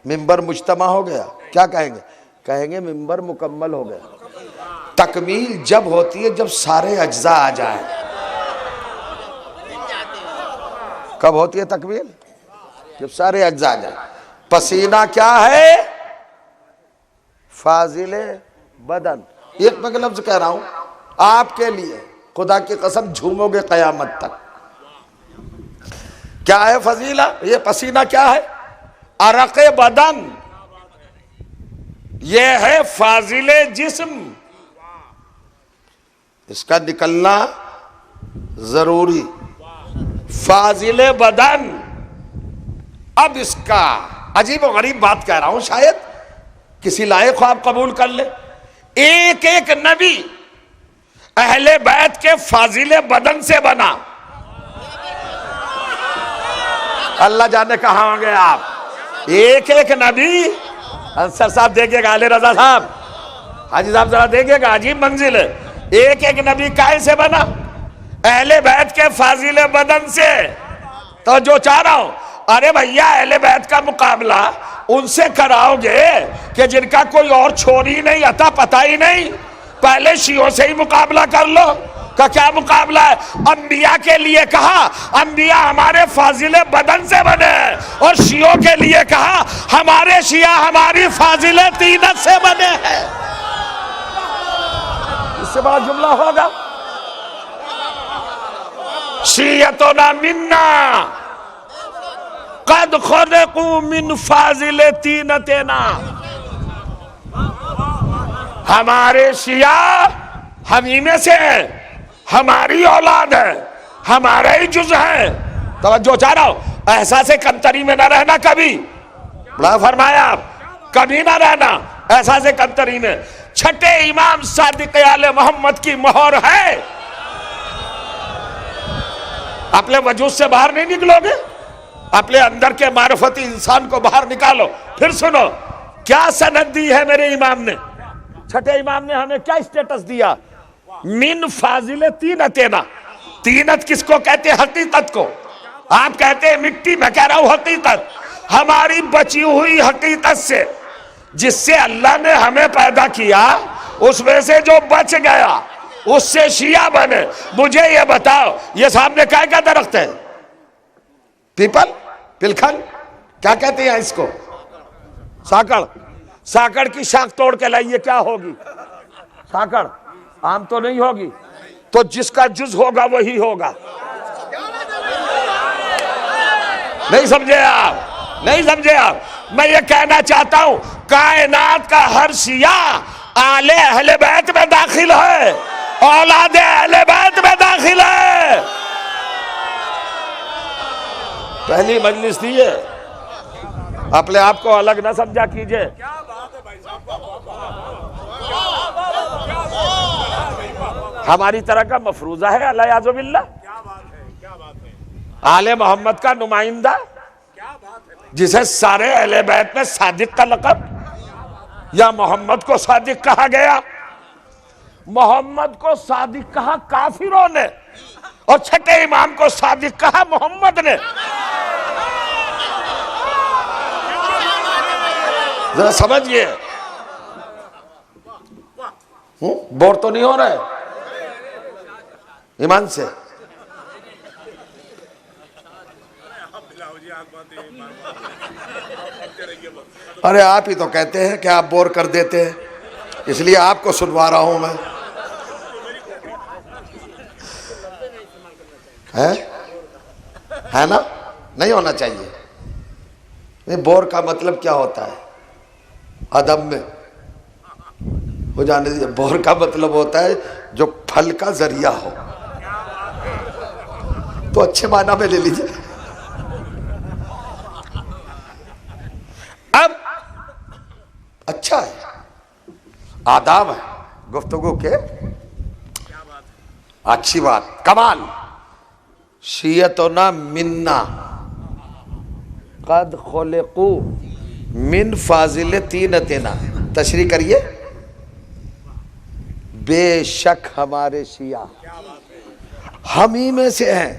منبر مجتمع ہو گیا. کیا کہیں گے؟ کہیں گے منبر مکمل ہو گیا. تکمیل جب ہوتی ہے جب سارے اجزاء آ جائیں. کب ہوتی ہے تکمیل؟ جب سارے اجزاء آ جائیں. پسینہ کیا ہے؟ فاضل بدن. ایک میں لفظ کہہ رہا ہوں آپ کے لیے، خدا کی قسم جھومو گے قیامت تک. کیا ہے فضیلہ؟ یہ پسینہ کیا ہے؟ عرق بدن. یہ ہے فاضل جسم، اس کا نکلنا ضروری. فاضل بدن. اب اس کا عجیب و غریب بات کہہ رہا ہوں، شاید کسی لائق کو آپ قبول کر لیں. ایک ایک نبی اہل بیت کے فاضل بدن سے بنا. اللہ جانے کہاں ہوں گے آپ. ایک ایک نبی، انصر صاحب دیکھئے گا، علی رضا صاحب، حاجی صاحب ذرا دیکھئے گا، عجیب منزل ہے. ایک ایک نبی کائے سے بنا؟ اہل بیت کے فاضل بدن سے. تو جو چاہ رہا ہوں، ارے بھیا اہل بیت کا مقابلہ ان سے کراؤ گے کہ جن کا کوئی اور چھوڑ ہی نہیں آتا، پتہ ہی نہیں. پہلے شیعوں سے ہی مقابلہ کر لو. کا کیا مقابلہ ہے؟ انبیاء کے لیے کہا انبیاء ہمارے فاضل بدن سے بنے، اور شیعوں کے لیے کہا ہمارے شیعہ ہماری فاضل طینت سے بنے ہیں. اس سے بڑا جملہ ہوگا؟ شیعتنا منا قد خلقوا من فاضل طینتنا. ہمارے شیعہ ہمیں میں سے ہیں، ہماری اولاد ہے، ہمارا ہی جز ہے. توجہ چاہ رہا ہوں، احساس کمتری میں نہ رہنا کبھی. بڑا فرمایا آپ کبھی نہ رہنا احساس کمتری میں. چھٹے امام صادق آل محمد کی مہر ہے. اپنے وجود سے باہر نہیں نکلو گے، اپنے اندر کے معرفتی انسان کو باہر نکالو. پھر سنو کیا سند دی ہے میرے امام نے. چھٹے امام نے ہمیں کیا اسٹیٹس دیا؟ من فاضل طینتنا. طینت کس کو کہتے ہیں؟ حقیقت کو. آپ کہتے ہیں مٹی، میں کہہ رہا ہوں حقیقت. ہماری بچی ہوئی حقیقت سے، جس سے اللہ نے ہمیں پیدا کیا، اس میں سے جو بچ گیا اس سے شیعہ بنے. مجھے یہ بتاؤ یہ سامنے کیا کیا درخت ہے؟ پیپل، پلکھن، کیا کہتے ہیں اس کو؟ ساکڑ. ساکڑ کی شاخ توڑ کے لائیے، کیا ہوگی؟ ساکڑ. آم تو نہیں ہوگی. تو جس کا جز ہوگا وہی ہوگا. نہیں سمجھے آپ؟ نہیں سمجھے آپ؟ میں یہ کہنا چاہتا ہوں کائنات کا ہر شیعہ آل اہل بیت میں داخل ہے، اولاد اہل بیت میں داخل ہے. پہلی مجلس تھی ہے، اپنے آپ کو الگ نہ سمجھا کیجئے. ہماری طرح کا مفروضہ ہے الیاذ باللہ. آل محمد کا نمائندہ جسے سارے اہل بیت میں صادق کا لقب، یا محمد کو صادق کہا گیا. محمد کو صادق کہا کافروں نے، اور چھٹے امام کو صادق کہا محمد نے. ذرا سمجھئے، بور تو نہیں ہو رہا ہے ایمان سے؟ ارے آپ ہی تو کہتے ہیں کہ آپ بور کر دیتے ہیں، اس لیے آپ کو سنوا رہا ہوں میں. ہے نا؟ نہیں ہونا چاہیے. نہیں، بور کا مطلب کیا ہوتا ہے ادب میں؟ ہو جانے دیجیے. بور کا مطلب ہوتا ہے جو پھل کا ذریعہ ہو. تو اچھے معنی میں لے لیجیے. اب اچھا ہے، آداب ہے گفتگو کے، اچھی بات، کمال. شیعتنا منا قد خلقوا من فاضل طینتنا. تشریح کریے. بے شک ہمارے شیعہ ہم ہی میں سے ہیں.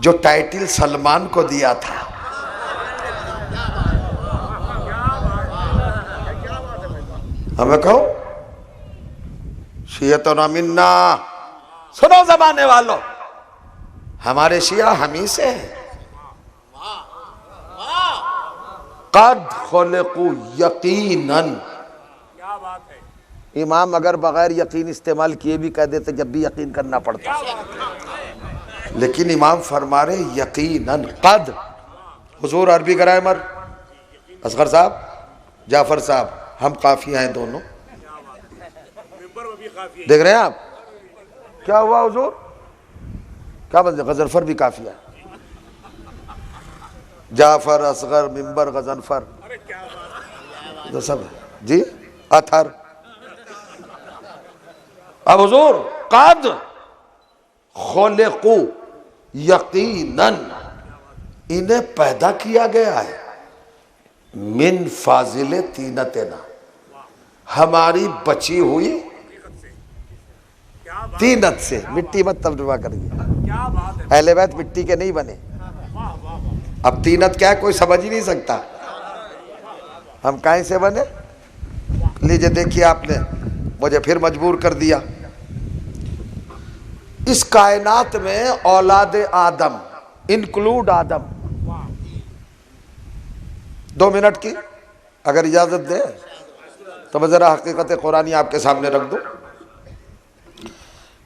جو ٹائٹل سلمان کو دیا تھا، ہمیں کہو شیعتنا منا. سنو زمانے والوں، ہمارے شیعہ ہم ہی سے ہیں. قد خلقوا یقیناً. امام اگر بغیر یقین استعمال کیے بھی کہہ دیتے جب بھی یقین کرنا پڑتا، لیکن امام فرما رہے یقیناً. قد، حضور عربی گرامر، اصغر صاحب، جعفر صاحب، ہم قافیہ ہیں دونوں. دیکھ رہے ہیں آپ کیا ہوا حضور؟ کیا بات ہے؟ غضنفر بھی قافیہ ہے. جعفر، اصغر، منبر، غضنفر تو سب ہے جی. اتھر. اب حضور قد خلقوا یقیناً انہیں پیدا کیا گیا ہے من فاضل طینتنا، ہماری بچی ہوئی طینت سے. مٹی مت ترجمہ کریے، اہل بیت مٹی کے نہیں بنے. اب طینت کیا ہے کوئی سمجھ ہی نہیں سکتا. ہم کہیں سے بنے؟ لیجئے دیکھیے، آپ نے مجھے پھر مجبور کر دیا. اس کائنات میں اولاد آدم انکلوڈ آدم، 2 منٹ کی اگر اجازت دیں تو میں ذرا حقیقت قرآنی آپ کے سامنے رکھ دوں،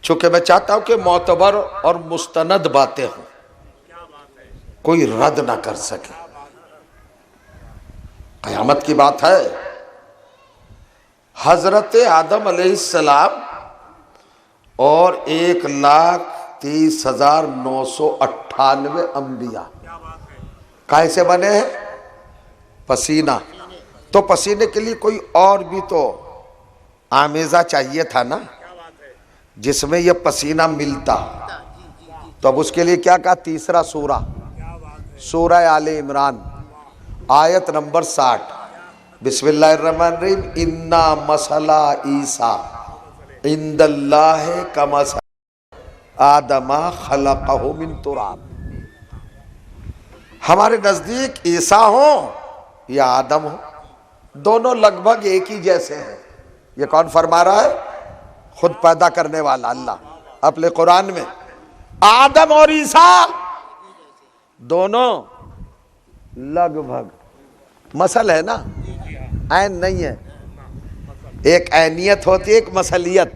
چونکہ میں چاہتا ہوں کہ معتبر اور مستند باتیں ہوں، کوئی رد نہ کر سکے. قیامت کی بات ہے. حضرت آدم علیہ السلام اور 1,30,998 انبیاء کائے سے بنے ہیں؟ پسینہ. تو پسینے کے لیے کوئی اور بھی تو آمیزہ چاہیے تھا نا، جس میں یہ پسینہ ملتا. تو اب اس کے لیے کیا کہا؟ تیسرا سورہ، سورہ آل عمران، آیت نمبر 60. بسم اللہ الرحمن الرحیم. انا مثل عیسیٰ عند اللہ کمثل آدم خلقہ من تراب. ہمارے نزدیک عیسیٰ ہوں یا آدم ہوں، دونوں لگ بھگ ایک ہی جیسے ہیں. یہ کون فرما رہا ہے؟ خود پیدا کرنے والا اللہ اپنے قرآن میں. آدم اور عیسیٰ دونوں لگ بھگ، مثل ہے نا، عین نہیں ہے. ایک عینیت ہوتی ہے، ایک مثلیت.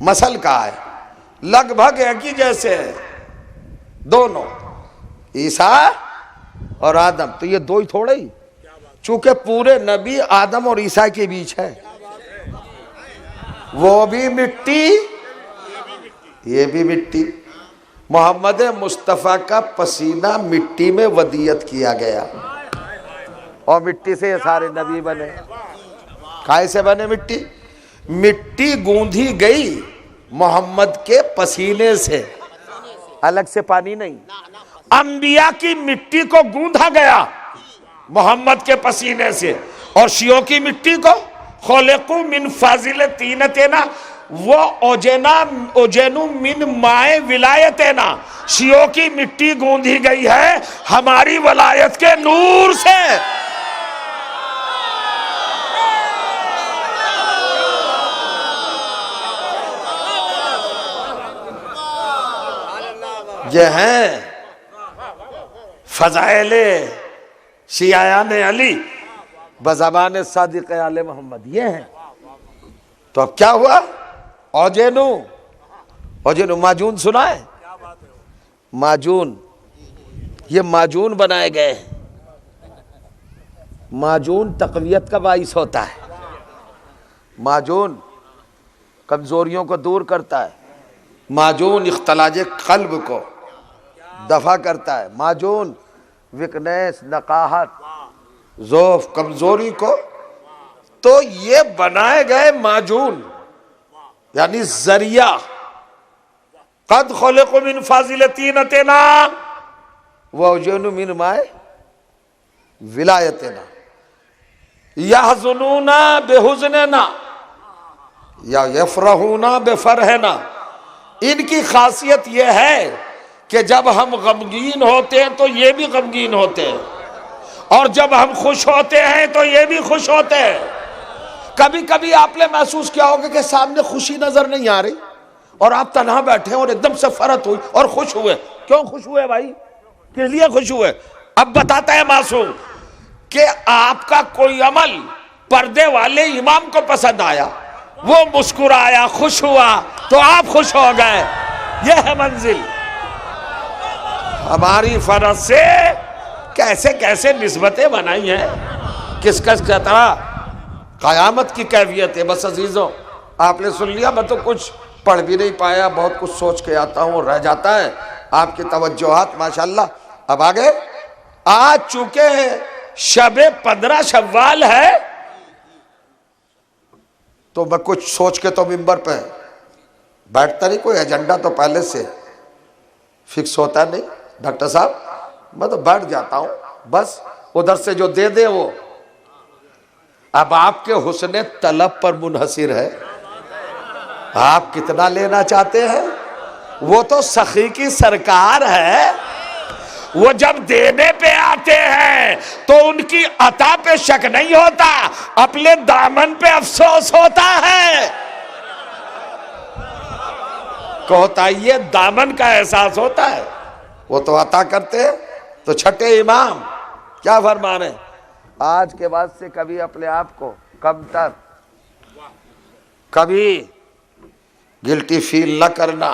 مثل کا ہے لگ بھگ ایک ہی جیسے ہیں دونوں، عیسیٰ اور آدم. تو یہ دو ہی تھوڑے ہی، چونکہ پورے نبی آدم اور عیسیٰ کے بیچ ہے. وہ بھی مٹی، یہ بھی مٹی. محمد مصطفیٰ کا پسینہ مٹی میں ودیعت کیا گیا، اور مٹی سے یہ سارے نبی بنے. کائے سے بنے؟ مٹی. مٹی گوندھی گئی محمد کے پسینے سے، الگ سے پانی نہیں. انبیاء کی مٹی کو گوندھا گیا محمد کے پسینے سے، اور شیعوں کی مٹی کو خلقوا من فاضل طینتنا، وہ اوجینو من مائے ولایتنا، شیعوں کی مٹی گوندھی گئی ہے ہماری ولایت کے نور سے۔ یہ ہیں فضائل شیعیان علی بزبان صادق آل محمد، یہ ہیں۔ تو اب کیا ہوا؟ اوجینو ماجون سنا ہے؟ ماجون، یہ ماجون بنائے گئے ہیں۔ ماجون تقویت کا باعث ہوتا ہے، ماجون کمزوریوں کو دور کرتا ہے، ماجون اختلاج قلب کو دفع کرتا ہے، ماجون ویکنیس، نقاہت، ضعف، کمزوری کو۔ تو یہ بنائے گئے ماجون یعنی ذریعہ، قد خلق من فاضل طینتنا واوجن من ماء ولایتنا یحزنون بحزننا یا یفرحون بفرحنا۔ ان کی خاصیت یہ ہے کہ جب ہم غمگین ہوتے ہیں تو یہ بھی غمگین ہوتے ہیں، اور جب ہم خوش ہوتے ہیں تو یہ بھی خوش ہوتے ہیں۔ کبھی کبھی آپ نے محسوس کیا ہوگا کہ سامنے خوشی نظر نہیں آ رہی اور آپ تنہا بیٹھے اور ایک دم سے فرحت ہوئی اور خوش ہوئے۔ کیوں خوش ہوئے بھائی؟ کس لیے خوش ہوئے؟ اب بتاتا ہے معصوم کہ آپ کا کوئی عمل پردے والے امام کو پسند آیا، وہ مسکرایا، خوش ہوا تو آپ خوش ہو گئے۔ یہ ہے منزل۔ ہماری فرض سے کیسے کیسے نسبتیں بنائی ہیں، کس کس کا طرح قیامت کی کیفیت ہے۔ بس عزیزوں آپ نے سن لیا، میں تو کچھ پڑھ بھی نہیں پایا، بہت کچھ سوچ کے آتا ہوں رہ جاتا ہے۔ آپ کی توجہات ماشاءاللہ اب آگے۔ آج چونکہ شب 15 شوال ہے تو میں کچھ سوچ کے تو ممبر پہ بیٹھتا نہیں، کوئی ایجنڈا تو پہلے سے فکس ہوتا نہیں۔ ڈاکٹر صاحب میں تو بیٹھ جاتا ہوں، بس ادھر سے جو دے دے وہ۔ اب آپ کے حسن طلب پر منحصر ہے، آپ کتنا لینا چاہتے ہیں۔ وہ تو سخی کی سرکار ہے، وہ جب دینے پہ آتے ہیں تو ان کی عطا پہ شک نہیں ہوتا، اپنے دامن پہ افسوس ہوتا ہے۔ کوتاہی دامن کا احساس ہوتا ہے۔ وہ تو عطا کرتے ہیں۔ تو چھٹے امام کیا فرمان ہے؟ آج کے بعد سے کبھی اپنے آپ کو کم تر، کبھی گلٹی فیل نہ کرنا۔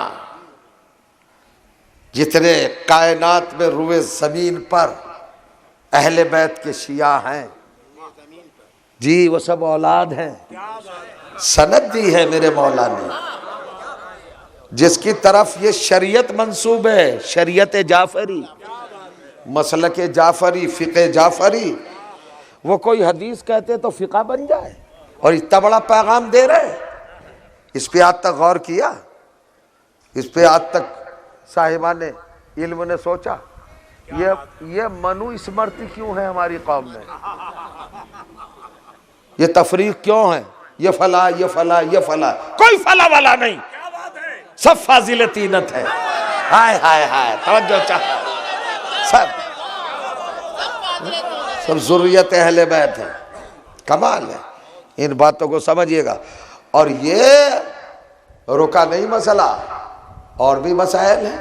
جتنے کائنات میں روئے زمین پر اہل بیت کے شیعہ ہیں جی، وہ سب اولاد ہیں۔ سند دی ہے میرے مولا نے، جس کی طرف یہ شریعت منسوب ہے، شریعت جعفری، مسلک جعفری، فقہ جعفری۔ وہ کوئی حدیث کہتے تو فقہ بن جائے، اور اتنا بڑا پیغام دے رہے۔ اس پہ آج تک غور کیا؟ اس پہ آج تک صاحبان علم نے سوچا یہ منو اسمرتی کیوں ہے ہماری قوم میں؟ یہ تفریق کیوں ہے؟ یہ فلاں یہ فلاں یہ فلاں، کوئی فلاں والا نہیں، سب فاضل طینت ہے۔ ہائے ہائے ہائے، توجہ چاہتا، سب ذریت اہل بیت ہے۔ کمال ہے، ان باتوں کو سمجھیے گا۔ اور یہ رکا نہیں مسئلہ، اور بھی مسائل ہیں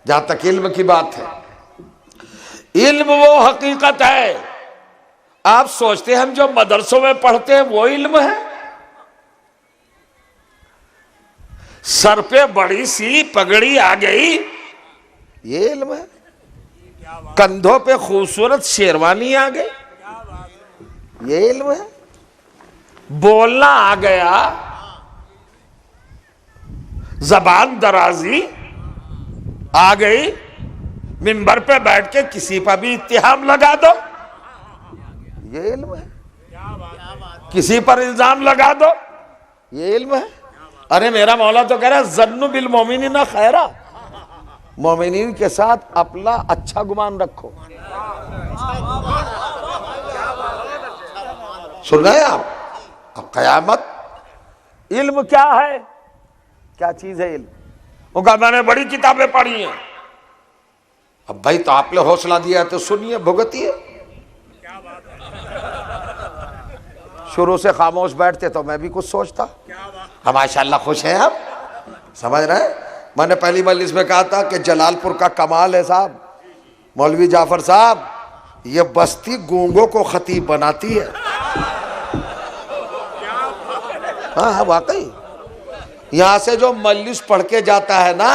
جہاں تک علم کی بات ہے۔ علم وہ حقیقت ہے، آپ سوچتے ہیں ہم جو مدرسوں میں پڑھتے ہیں وہ علم ہے؟ سر پہ بڑی سی پگڑی آ گئی، یہ علم ہے؟ کندھوں پہ خوبصورت شیروانی آ گئی، یہ علم ہے؟ بولنا آ گیا، زبان درازی آ گئی، منبر پہ بیٹھ کے کسی پر بھی اتہام لگا دو، یہ علم ہے؟ کسی پر الزام لگا دو، یہ علم ہے؟ ارے میرا مولا تو کہہ رہا ہے ظنوا بالمؤمنین خیرا، مومنین کے ساتھ اپنا اچھا گمان رکھو۔ سن رہے ہیں آپ؟ اب قیامت، علم کیا ہے؟ کیا چیز ہے علم؟ وہ کہا میں نے بڑی کتابیں پڑھی ہیں. اب بھائی تو آپ نے حوصلہ دیا ہے تو سنیے، بھگتیے. شروع سے خاموش بیٹھتے تو میں بھی کچھ سوچتا. اب ماشاءاللہ خوش ہیں آپ، سمجھ رہے ہیں؟ میں نے پہلی مجلس میں کہا تھا کہ جلال پور کا کمال ہے صاحب، مولوی جعفر صاحب، یہ بستی گونگوں کو خطیب بناتی ہے. ہاں واقعی، یہاں سے جو مجلس پڑھ کے جاتا ہے نا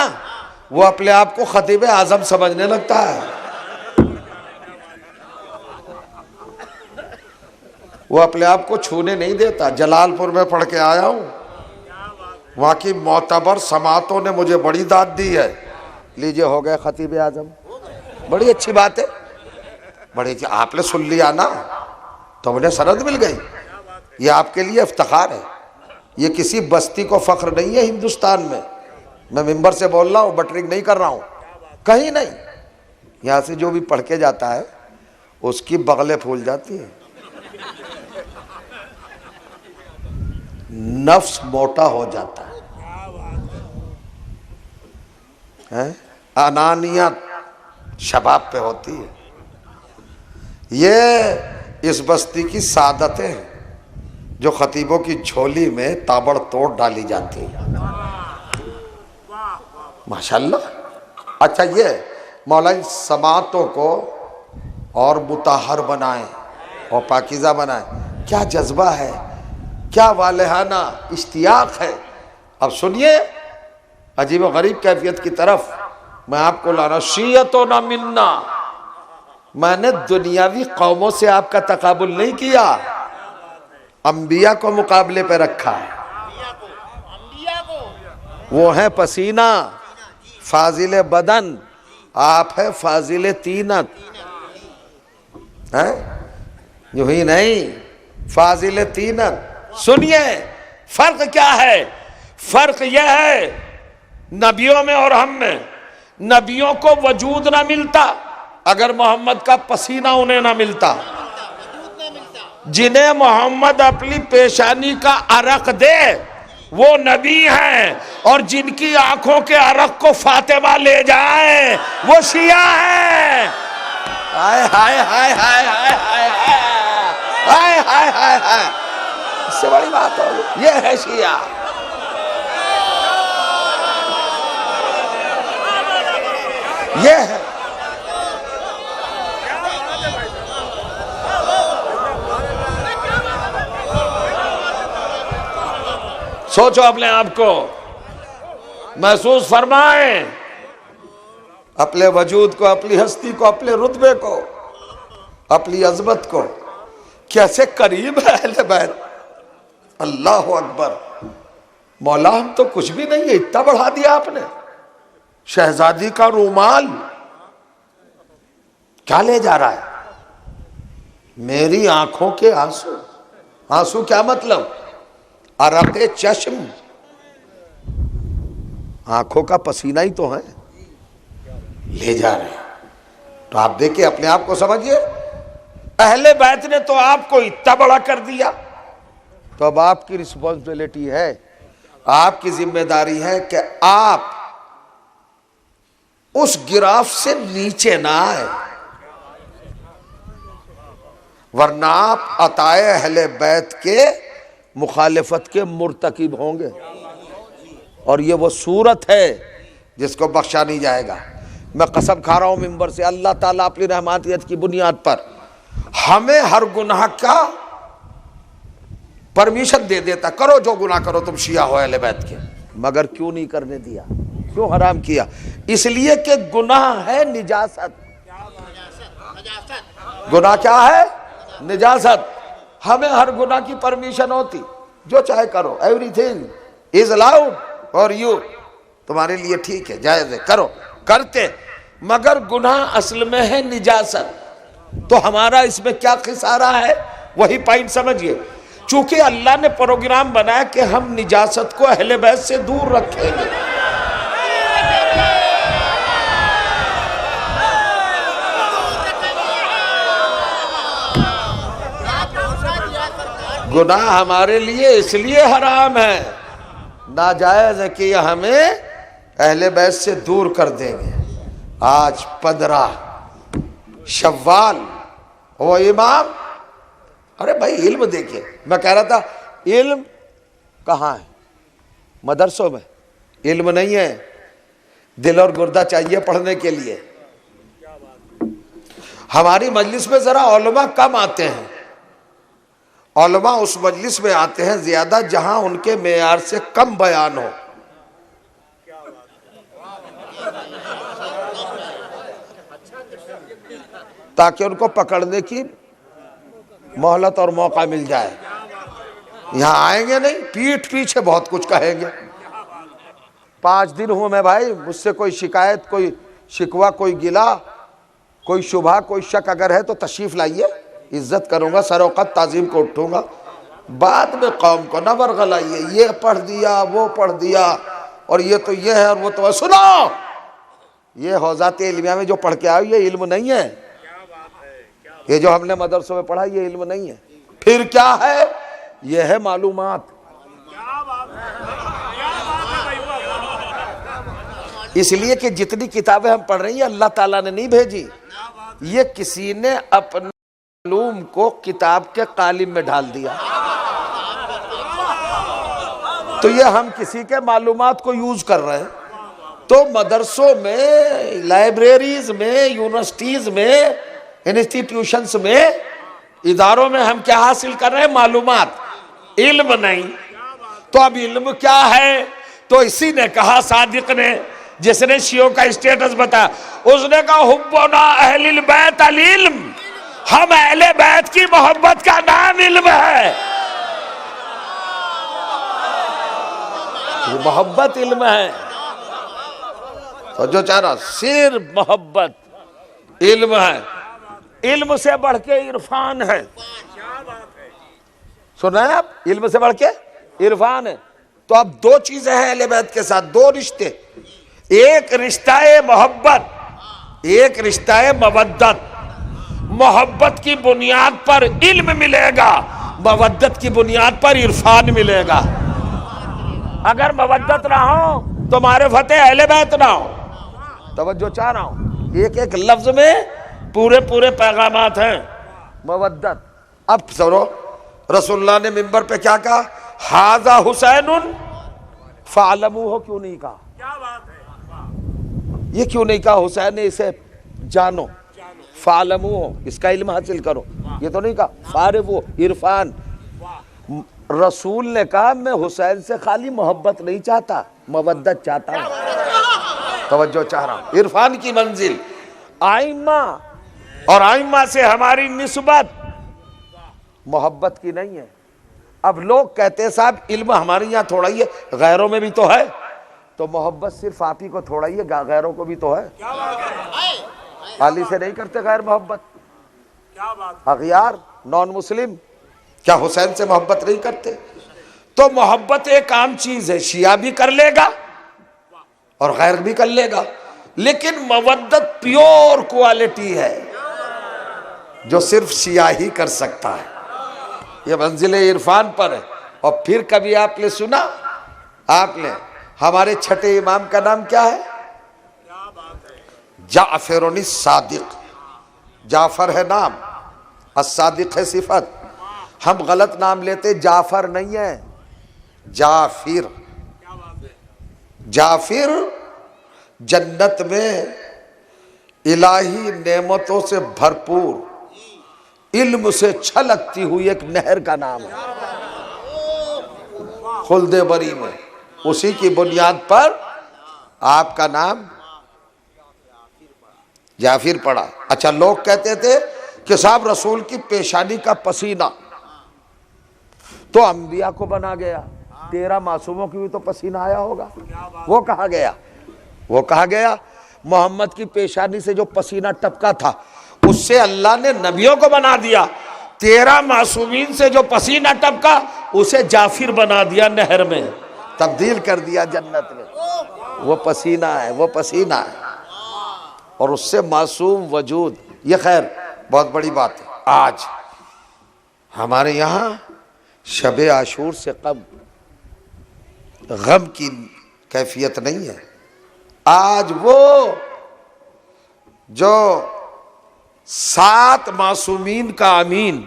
وہ اپنے آپ کو خطیب اعظم سمجھنے لگتا ہے. وہ اپنے آپ کو چھونے نہیں دیتا. جلال پور میں پڑھ کے آیا ہوں، وہاں کی معتبر سماعتوں نے مجھے بڑی داد دی ہے. لیجئے ہو گئے خطیب اعظم، بڑی اچھی بات ہے، بڑی اچھی. آپ نے سن لیا نا تو مجھے سند مل گئی. یہ آپ کے لیے افتخار ہے، یہ کسی بستی کو فخر نہیں ہے ہندوستان میں. میں ممبر سے بول رہا ہوں، بٹرنگ نہیں کر رہا ہوں، کہیں نہیں. یہاں سے جو بھی پڑھ کے جاتا ہے اس کی بغلیں پھول جاتی ہیں، نفس موٹا ہو جاتا ہے، انانیت شباب پہ ہوتی ہے. یہ اس بستی کی سعادتیں ہیں جو خطیبوں کی جھولی میں تابڑ توڑ ڈالی جاتی ہیں. ماشاءاللہ. اچھا، یہ مولانا سماعتوں کو اور مطہر بنائیں اور پاکیزہ بنائیں، کیا جذبہ ہے، کیا والہانہ اشتیاق ہے. اب سنیے عجیب و غریب کیفیت کی طرف میں آپ کو لانا. شیعتنا منا، میں نے دنیاوی قوموں سے آپ کا تقابل نہیں کیا، انبیاء کو مقابلے پہ رکھا. وہ ہیں پسینہ، فاضل بدن، آپ ہے فاضل طینت. یوں ہی نہیں، فاضل طینت. سنیے فرق کیا ہے. فرق یہ ہے نبیوں میں اور ہم میں. نبیوں کو وجود نہ ملتا اگر محمد کا پسینہ انہیں نہ ملتا. جنہیں محمد اپنی پیشانی کا عرق دے وہ نبی ہیں، اور جن کی آنکھوں کے عرق کو فاطمہ لے جائیں وہ شیعہ ہیں. ہائے ہائے ہائے ہائے ہائے ہائے ہائے ہائے ہائے ہائے، اس سے بڑی بات ہوگی. یہ ہے شیعہ. یہ ہے سوچو اپنے آپ کو، محسوس فرمائیں اپنے وجود کو، اپنی ہستی کو، اپنے رتبے کو، اپنی عظمت کو. کیسے قریب ہے اہل بیت. اللہ اکبر. مولا ہم تو کچھ بھی نہیں ہے، اتنا بڑھا دیا آپ نے. شہزادی کا رومال کیا لے جا رہا ہے؟ میری آنکھوں کے آنسو. آنسو کیا مطلب؟ عرق چشم، آنکھوں کا پسینہ ہی تو ہے، لے جا رہے ہیں. تو آپ دیکھیں، اپنے آپ کو سمجھیے. اہل بیت نے تو آپ کو اتنا بڑا کر دیا. تو اب آپ کی رسپانسبلٹی ہے، آپ کی ذمہ داری ہے کہ آپ اس گراف سے نیچے نہ آئے، ورنہ آپ عطائے اہل بیت کے مخالفت کے مرتکب ہوں گے. اور یہ وہ صورت ہے جس کو بخشا نہیں جائے گا. میں قسم کھا رہا ہوں ممبر سے، اللہ تعالیٰ اپنی رحمانیت کی بنیاد پر ہمیں ہر گناہ کا پرمیشن دے دیتا. کرو جو گناہ کرو، تم شیعہ ہو اہل بیت کے. مگر کیوں نہیں کرنے دیا؟ کیوں حرام کیا؟ اس لیے کہ گناہ ہے نجاست. گناہ کیا ہے؟ نجاست. ہمیں ہر گناہ کی پرمیشن ہوتی، جو چاہے کرو، every thing is allowed for you, تمہارے لیے ٹھیک ہے، جائز ہے، کرو. کرتے، مگر گناہ اصل میں ہے نجاست. تو ہمارا اس میں کیا خسارہ ہے؟ وہی پوائنٹ سمجھئے. چونکہ اللہ نے پروگرام بنایا کہ ہم نجاست کو اہل بیت سے دور رکھیں گے. گناہ ہمارے لیے اس لیے حرام ہے ناجائز ہے کہ یہ ہمیں اہل بیت سے دور کر دیں گے۔ آج 15 شوال وہ امام، ارے بھائی علم دیکھیے، میں کہہ رہا تھا علم کہاں ہے؟ مدرسوں میں علم نہیں ہے، دل اور گردہ چاہیے پڑھنے کے لیے۔ ہماری مجلس میں ذرا علماء کم آتے ہیں، علماء اس مجلس میں آتے ہیں زیادہ جہاں ان کے معیار سے کم بیان ہو۔ تاکہ ان کو پکڑنے کی مہلت اور موقع مل جائے۔ یہاں آئیں گے نہیں، پیٹھ پیچھے بہت کچھ کہیں گے۔ 5 دن ہوں میں بھائی، مجھ سے کوئی شکایت، کوئی شکوہ، کوئی گلہ، کوئی شبہ، کوئی شک اگر ہے تو تشریف لائیے، عزت کروں گا، سر وقت تعظیم کو اٹھوں گا۔ بعد میں قوم کو نہ ورغلائیے، یہ پڑھ دیا وہ پڑھ دیا اور یہ تو یہ ہے اور وہ تو ہے۔ سنو، یہ حوزات علمیہ میں جو پڑھ کے آئے یہ علم نہیں ہے، یہ جو ہم نے مدرسوں میں پڑھا یہ علم نہیں ہے۔ پھر کیا ہے؟ یہ ہے معلومات۔ اس لیے کہ جتنی کتابیں ہم پڑھ رہے ہیں یہ اللہ تعالیٰ نے نہیں بھیجی، یہ کسی نے اپنے علوم کو کتاب کے قالب میں ڈال دیا۔ تو یہ ہم کسی کے معلومات کو یوز کر رہے ہیں۔ تو مدرسوں میں، لائبریریز میں، یونیورسٹیز میں، انسٹیٹیوشنز میں، اداروں میں ہم کیا حاصل کر رہے ہیں؟ معلومات، علم نہیں۔ تو اب علم کیا ہے؟ تو اسی نے کہا، صادق نے، جس نے شیعوں کا اسٹیٹس بتایا، اس نے کہا حبنا اہل البیت العلم، ہم اہل بیت کی محبت کا نام علم ہے۔ یہ محبت علم ہے، تو جو چاہ رہا صرف محبت علم ہے۔ علم سے بڑھ کے عرفان ہے، سنا ہے آپ؟ علم سے بڑھ کے عرفان ہے۔ تو اب 2 چیزیں ہیں اہل بیت کے ساتھ، 2 رشتے، ایک رشتہ محبت، ایک رشتہ مودت۔ محبت کی بنیاد پر علم ملے گا، مودت کی بنیاد پر عرفان ملے گا۔ اگر مودت نہ ہو تو معرفت اہل بیت نہ ہو۔ توجہ چاہ رہا ہوں، ایک ایک لفظ میں پورے پیغامات ہیں۔ مودت، اب سنو، رسول اللہ نے منبر پہ کیا کہا؟ ھذا حسین فاعلموہ، کیوں نہیں کہا؟ یہ کیوں نہیں کہا حسین نے اسے جانو، فاعلموہ، اس کا علم حاصل کرو؟ یہ تو نہیں کہا فارغو، عرفان۔ رسول نے کہا میں حسین سے خالی محبت نہیں چاہتا، مودت چاہتا ہوں۔ توجہ چاہ رہا ہوں، عرفان کی منزل۔ آئمہ اور آئمہ سے ہماری نسبت محبت کی نہیں ہے۔ اب لوگ کہتے ہیں صاحب علم ہمارے یہاں تھوڑا ہی ہے، غیروں میں بھی تو ہے، تو محبت صرف آپ ہی کو تھوڑا ہی ہے، غیروں کو بھی تو ہے۔ علی سے نہیں کرتے غیر محبت؟ اغیار، نان مسلم کیا حسین سے محبت نہیں کرتے؟ تو محبت ایک عام چیز ہے، شیعہ بھی کر لے گا اور غیر بھی کر لے گا، لیکن مودت پیور کوالٹی ہے جو صرف شیعہ ہی کر سکتا ہے۔ یہ منزل عرفان پر ہے۔ اور پھر کبھی آپ نے سنا، آپ نے ہمارے چھٹے امام کا نام کیا ہے؟ جعفر الصادق۔ جعفر ہے نام، الصادق ہے صفت۔ ہم غلط نام لیتے، جعفر نہیں ہے، جعفر۔ جعفر جنت میں الہی نعمتوں سے بھرپور، علم سے چھلکتی ہوئی ایک نہر کا نام ہے، خلد بری میں۔ اسی کی بنیاد پر آپ کا نام جعفر پڑا۔ اچھا، لوگ کہتے تھے کہ صاحب رسول کی پیشانی کا پسینہ تو انبیاء کو بنا گیا، 13 معصوموں کی بھی تو پسینہ آیا ہوگا۔ وہ کہا گیا، وہ کہا گیا محمد کی پیشانی سے جو پسینہ ٹپکا تھا اس سے اللہ نے نبیوں کو بنا دیا، 13 معصومین سے جو پسینہ ٹپکا اسے جعفر بنا دیا، نہر میں تبدیل کر دیا جنت میں۔ وہ پسینہ ہے، وہ پسینہ ہے، اور اس سے معصوم وجود۔ یہ خیر بہت بڑی بات ہے۔ آج ہمارے یہاں شب عاشور سے قبل غم کی کیفیت نہیں ہے. آج وہ جو 7 معصومین کا امین،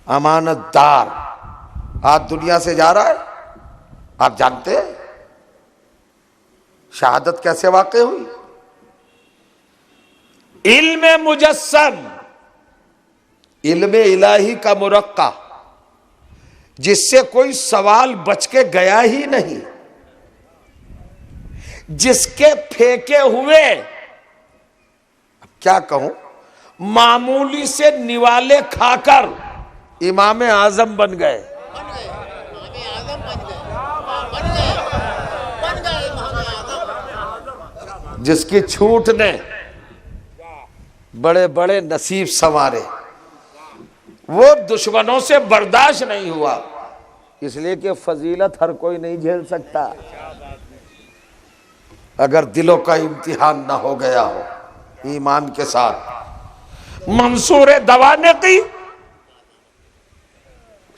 امانت دار، آج دنیا سے جا رہا ہے. آپ جانتے ہیں شہادت کیسے واقع ہوئی؟ علم مجسم، علم الہی کا مرقع، جس سے کوئی سوال بچ کے گیا ہی نہیں، جس کے پھینکے ہوئے کیا کہوں، معمولی سے نوالے کھا کر امام اعظم بن گئے. جس کی چھوٹ نے بڑے بڑے نصیب سنوارے، وہ دشمنوں سے برداشت نہیں ہوا، اس لیے کہ فضیلت ہر کوئی نہیں جھیل سکتا. اگر دلوں کا امتحان نہ ہو گیا ہو ایمان کے ساتھ. منصور دوانقی،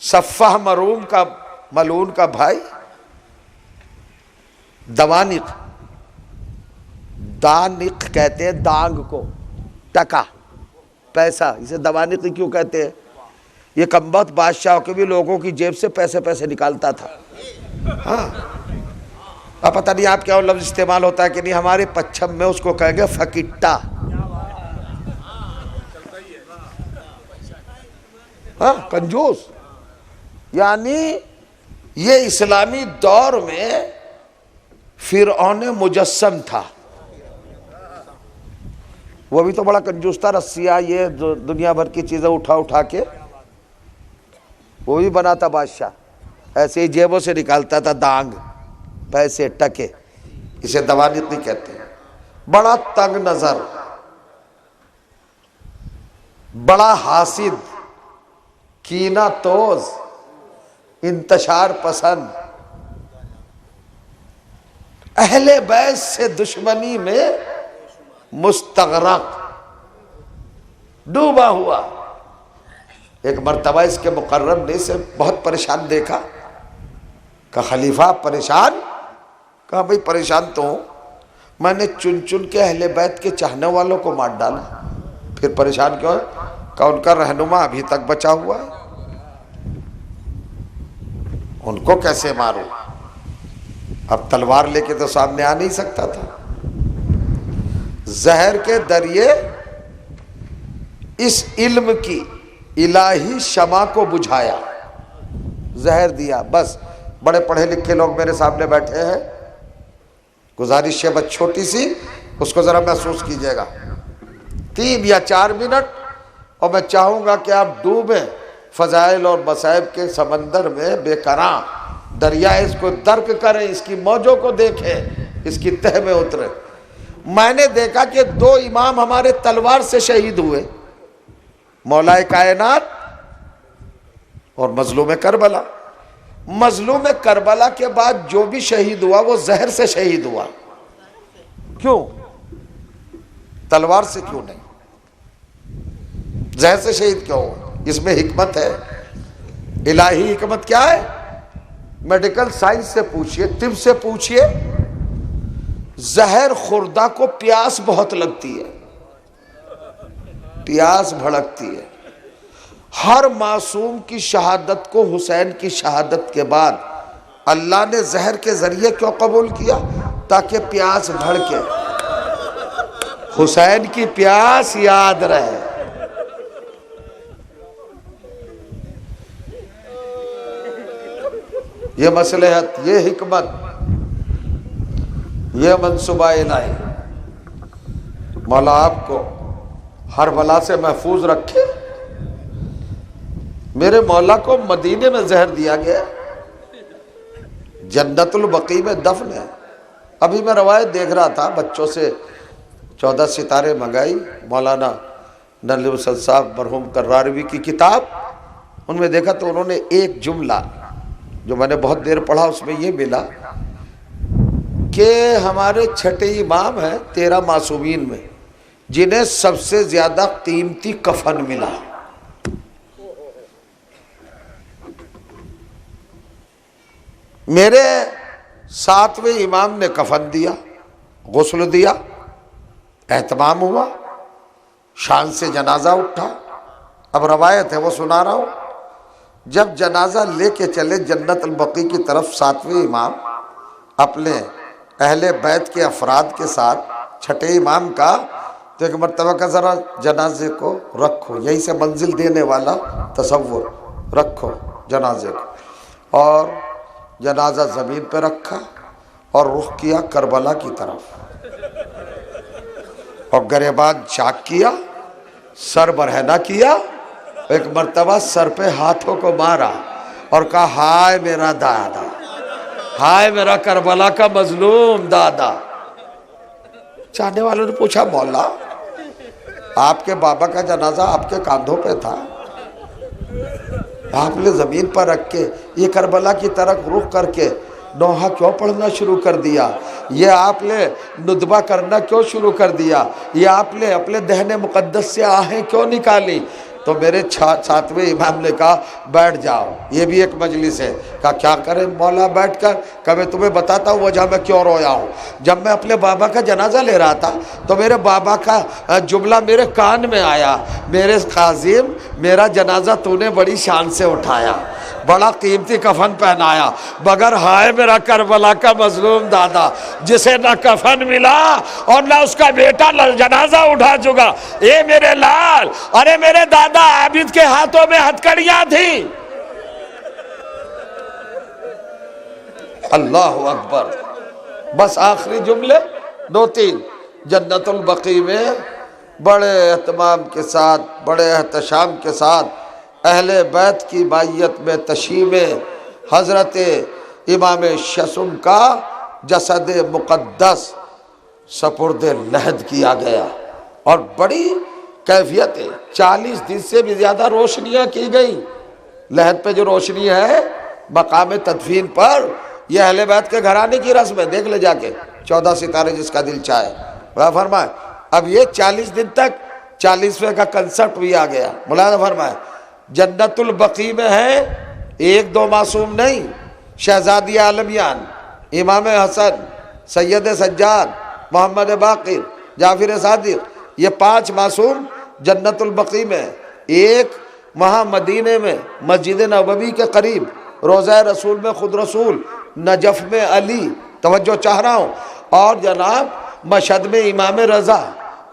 صفہ مروم کا ملعون کا بھائی، دوانق، دانق کہتے ہیں دانگ کو، ٹکا پیسہ، اسے دوانقی کیوں کہتے ہیں؟ یہ کمبخت بادشاہ کے بھی لوگوں کی جیب سے پیسے نکالتا تھا. ہاں، اب پتہ نہیں آپ کیا لفظ استعمال ہوتا ہے کہ نہیں، ہمارے پچھم میں اس کو کہیں گے فکٹا. ہاں، کنجوس. یعنی یہ اسلامی دور میں فرعون مجسم تھا. وہ بھی تو بڑا کنجوس تھا، رسیاں یہ دنیا بھر کی چیزیں اٹھا کے وہ بھی بناتا بادشاہ، ایسے ہی جیبوں سے نکالتا تھا دانگ، پیسے، ٹکے. اسے دوانقی کہتے ہیں. بڑا تنگ نظر، بڑا حاسد، کینہ توز، انتشار پسند، اہل بیت سے دشمنی میں مستغرق، ڈوبا ہوا. ایک مرتبہ اس کے مقرب نے اسے بہت پریشان دیکھا. کہا خلیفہ پریشان؟ کہا بھئی پریشان تو ہوں، میں نے چن کے اہل بیت کے چاہنے والوں کو مار ڈالا. پھر پریشان کیوں ہے؟ کہا ان کا رہنما ابھی تک بچا ہوا ہے، ان کو کیسے ماروں؟ اب تلوار لے کے تو سامنے آ نہیں سکتا تھا. زہر کے ذریعے اس علم کی الہی شمع کو بجھایا، زہر دیا. بس بڑے پڑھے لکھے لوگ میرے سامنے بیٹھے ہیں، گزارش ہے بس چھوٹی سی، اس کو ذرا محسوس کیجئے گا. 3 یا 4 منٹ، اور میں چاہوں گا کہ آپ ڈوبیں فضائل اور مصائب کے سمندر میں، بے کراں دریا، اس کو درک کریں، اس کی موجوں کو دیکھیں، اس کی تہ میں اتریں. میں نے دیکھا کہ 2 امام ہمارے تلوار سے شہید ہوئے، مولا کائنات اور مظلوم کربلا. مظلوم کربلا کے بعد جو بھی شہید ہوا وہ زہر سے شہید ہوا. کیوں؟ تلوار سے کیوں نہیں؟ زہر سے شہید کیوں ہوا؟ اس میں حکمت ہے، الہی حکمت. کیا ہے؟ میڈیکل سائنس سے پوچھئے، طب سے پوچھئے. زہر خوردہ کو پیاس بہت لگتی ہے، پیاس بھڑکتی ہے. ہر معصوم کی شہادت کو حسین کی شہادت کے بعد اللہ نے زہر کے ذریعے کیوں قبول کیا؟ تاکہ پیاس بھڑکے، حسین کی پیاس یاد رہے. یہ مصلحت، یہ حکمت، یہ منصوبہ الہی. مولا آپ کو ہر بلا سے محفوظ رکھے. میرے مولا کو مدینے میں زہر دیا گیا، جنت البقیع میں دفن ہے. ابھی میں روایت دیکھ رہا تھا، بچوں سے 14 ستارے منگائی، مولانا نلی حسن صاحب مرحوم کراروی کی کتاب. ان میں دیکھا تو انہوں نے ایک جملہ جو میں نے بہت دیر پڑھا، اس میں یہ ملا کہ ہمارے چھٹے امام ہیں 13 معصومین میں، جنہیں سب سے زیادہ قیمتی کفن ملا. میرے 7ویں امام نے کفن دیا، غسل دیا، اہتمام ہوا، شان سے جنازہ اٹھا۔ اب روایت ہے وہ سنا رہا ہوں، جب جنازہ لے کے چلے جنت البقیع کی طرف 7ویں امام اپنے اہل بیت کے افراد کے ساتھ، چھٹے امام کا، تو ایک مرتبہ کا ذرا جنازے کو رکھو، یہی سے منزل دینے والا تصور، رکھو جنازے کو، اور جنازہ زمین پہ رکھا اور رخ کیا کربلا کی طرف، اور گریبان چاک کیا، سر برہنہ کیا، ایک مرتبہ سر پہ ہاتھوں کو مارا اور کہا ہائے میرا دادا، ہائے میرا کربلا کا مظلوم دادا۔ چاہنے والوں نے پوچھا مولا آپ کے بابا کا جنازہ آپ کے کاندھوں پہ تھا، آپ نے زمین پر رکھ کے یہ کربلا کی طرف رخ کر کے نوحہ کیوں پڑھنا شروع کر دیا، یہ آپ نے ندبہ کرنا کیوں شروع کر دیا، یہ آپ نے اپنے دہن مقدس سے آہیں کیوں نکالی؟ تو میرے 7ویں امام نے کہا بیٹھ جاؤ، یہ بھی ایک مجلس ہے۔ کہا کیا کریں مولا بیٹھ کر؟ کہ میں تمہیں بتاتا ہوں وجہ میں کیوں رویا ہوں۔ جب میں اپنے بابا کا جنازہ لے رہا تھا تو میرے بابا کا جملہ میرے کان میں آیا، میرے قاظم میرا جنازہ تو نے بڑی شان سے اٹھایا، بڑا قیمتی کفن پہنایا، مگر ہائے میرا کربلا کا مظلوم دادا جسے نہ کفن ملا اور نہ اس کا بیٹا جنازہ اٹھا چکا۔ اے میرے لال، ارے میرے دادا عابد کے ہاتھوں میں ہتھکڑیاں تھیں۔ اللہ اکبر۔ بس آخری جملے 2-3۔ جنت البقیع میں بڑے اہتمام کے ساتھ، بڑے احتشام کے ساتھ اہل بیت کی مائیت میں تشییع حضرت امام ششم کا جسد مقدس سپرد لحد کیا گیا، اور بڑی کیفیت ہے، 40 دن سے بھی زیادہ روشنیاں کی گئی۔ لحد پہ جو روشنی ہے مقام تدفین پر، یہ اہل بیت کے گھرانے کی رسم ہے، دیکھ لے جا کے، 14 ستارے جس کا دل چاہے۔ ملاحظہ فرمائے اب یہ 40 دن تک 40ویں کا کنسرٹ بھی آ گیا۔ ملاحظہ فرمائے جنت البقیع میں ہے 1-2 معصوم نہیں، شہزادی عالمیان، امام حسن، سید سجاد، محمد باقر، جعفر صادق، یہ 5 معصوم جنت البقیع میں، ایک وہاں مدینے میں مسجد نبوی کے قریب، روضہ رسول میں خود رسول، نجف میں علی، توجہ چاہ رہا ہوں، اور جناب مشہد میں امام رضا،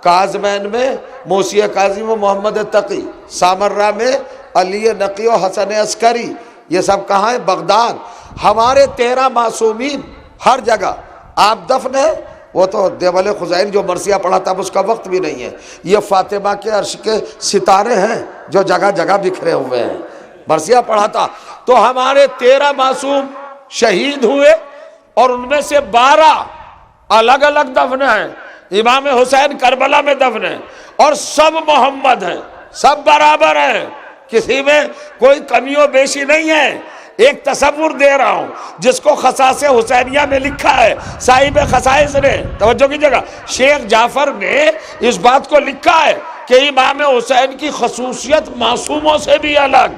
کاظمین میں موسی کاظم و محمد تقی، سامرہ میں علی نقی و حسن عسکری، یہ سب کہاں ہیں؟ بغداد۔ ہمارے 13 معصومین ہر جگہ۔ آپ دفن ہے وہ تو دیوال خزائن جو مرثیہ پڑھا تھا اب اس کا وقت بھی نہیں ہے، یہ فاطمہ کے عرش کے ستارے ہیں جو جگہ جگہ بکھرے ہوئے ہیں، مرثیہ پڑھا تھا۔ تو ہمارے 13 معصوم شہید ہوئے، اور ان میں سے 12 الگ الگ دفن ہیں۔ امام حسین کربلا میں دفن ہیں، اور سب محمد ہیں، سب برابر ہیں، کسی میں کوئی کمی و بیشی نہیں ہے۔ ایک تصور دے رہا ہوں جس کو خصائص حسینیہ میں لکھا ہے صاحب خصائص نے، توجہ کی جگہ شیخ جعفر نے اس بات کو لکھا ہے کہ امام حسین کی خصوصیت معصوموں سے بھی الگ۔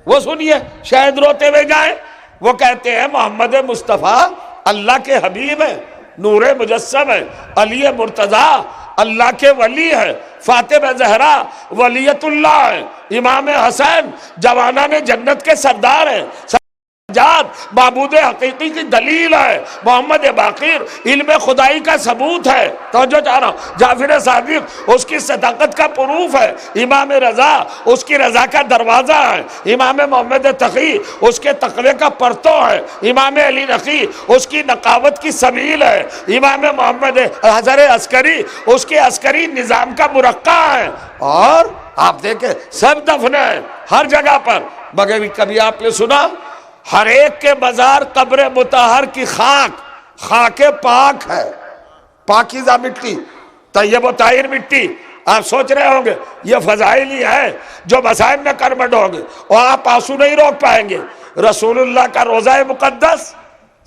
وہ سنیے، شاید روتے ہوئے جائیں، وہ کہتے ہیں محمد مصطفیٰ اللہ کے حبیب ہیں، نور مجسم ہے، علی مرتضیٰ اللہ کے ولی ہے، فاطمہ زہرا ولیت اللہ ہے، امام حسین جوانان جنت کے سردار ہیں، سجاد معبود حقیقی کی دلیل ہے، محمد باقر علم خدائی کا ثبوت ہے، توجہ چاہ رہا ہوں، جعفر صادق اس کی صداقت کا پروف ہے، امام رضا اس کی رضا کا دروازہ ہے، امام محمد تقی اس کے تقوی کا پرتو ہے، امام علی نقی اس کی نقاوت کی سبیل ہے، امام محمد حضر عسکری اس کے عسکری نظام کا مرقع ہے۔ اور آپ دیکھیں سب دفن ہیں ہر جگہ پر، مگر کبھی آپ نے سنا ہر ایک کے مزار قبر مطہر کی خاک پاک ہے، پاکیزہ مٹی، طیب و طاہر مٹی۔ آپ سوچ رہے ہوں گے یہ فضائل ہی ہے جو مصائب میں کربٹ ہوں گے، اور آپ آنسو نہیں روک پائیں گے۔ رسول اللہ کا روضہ مقدس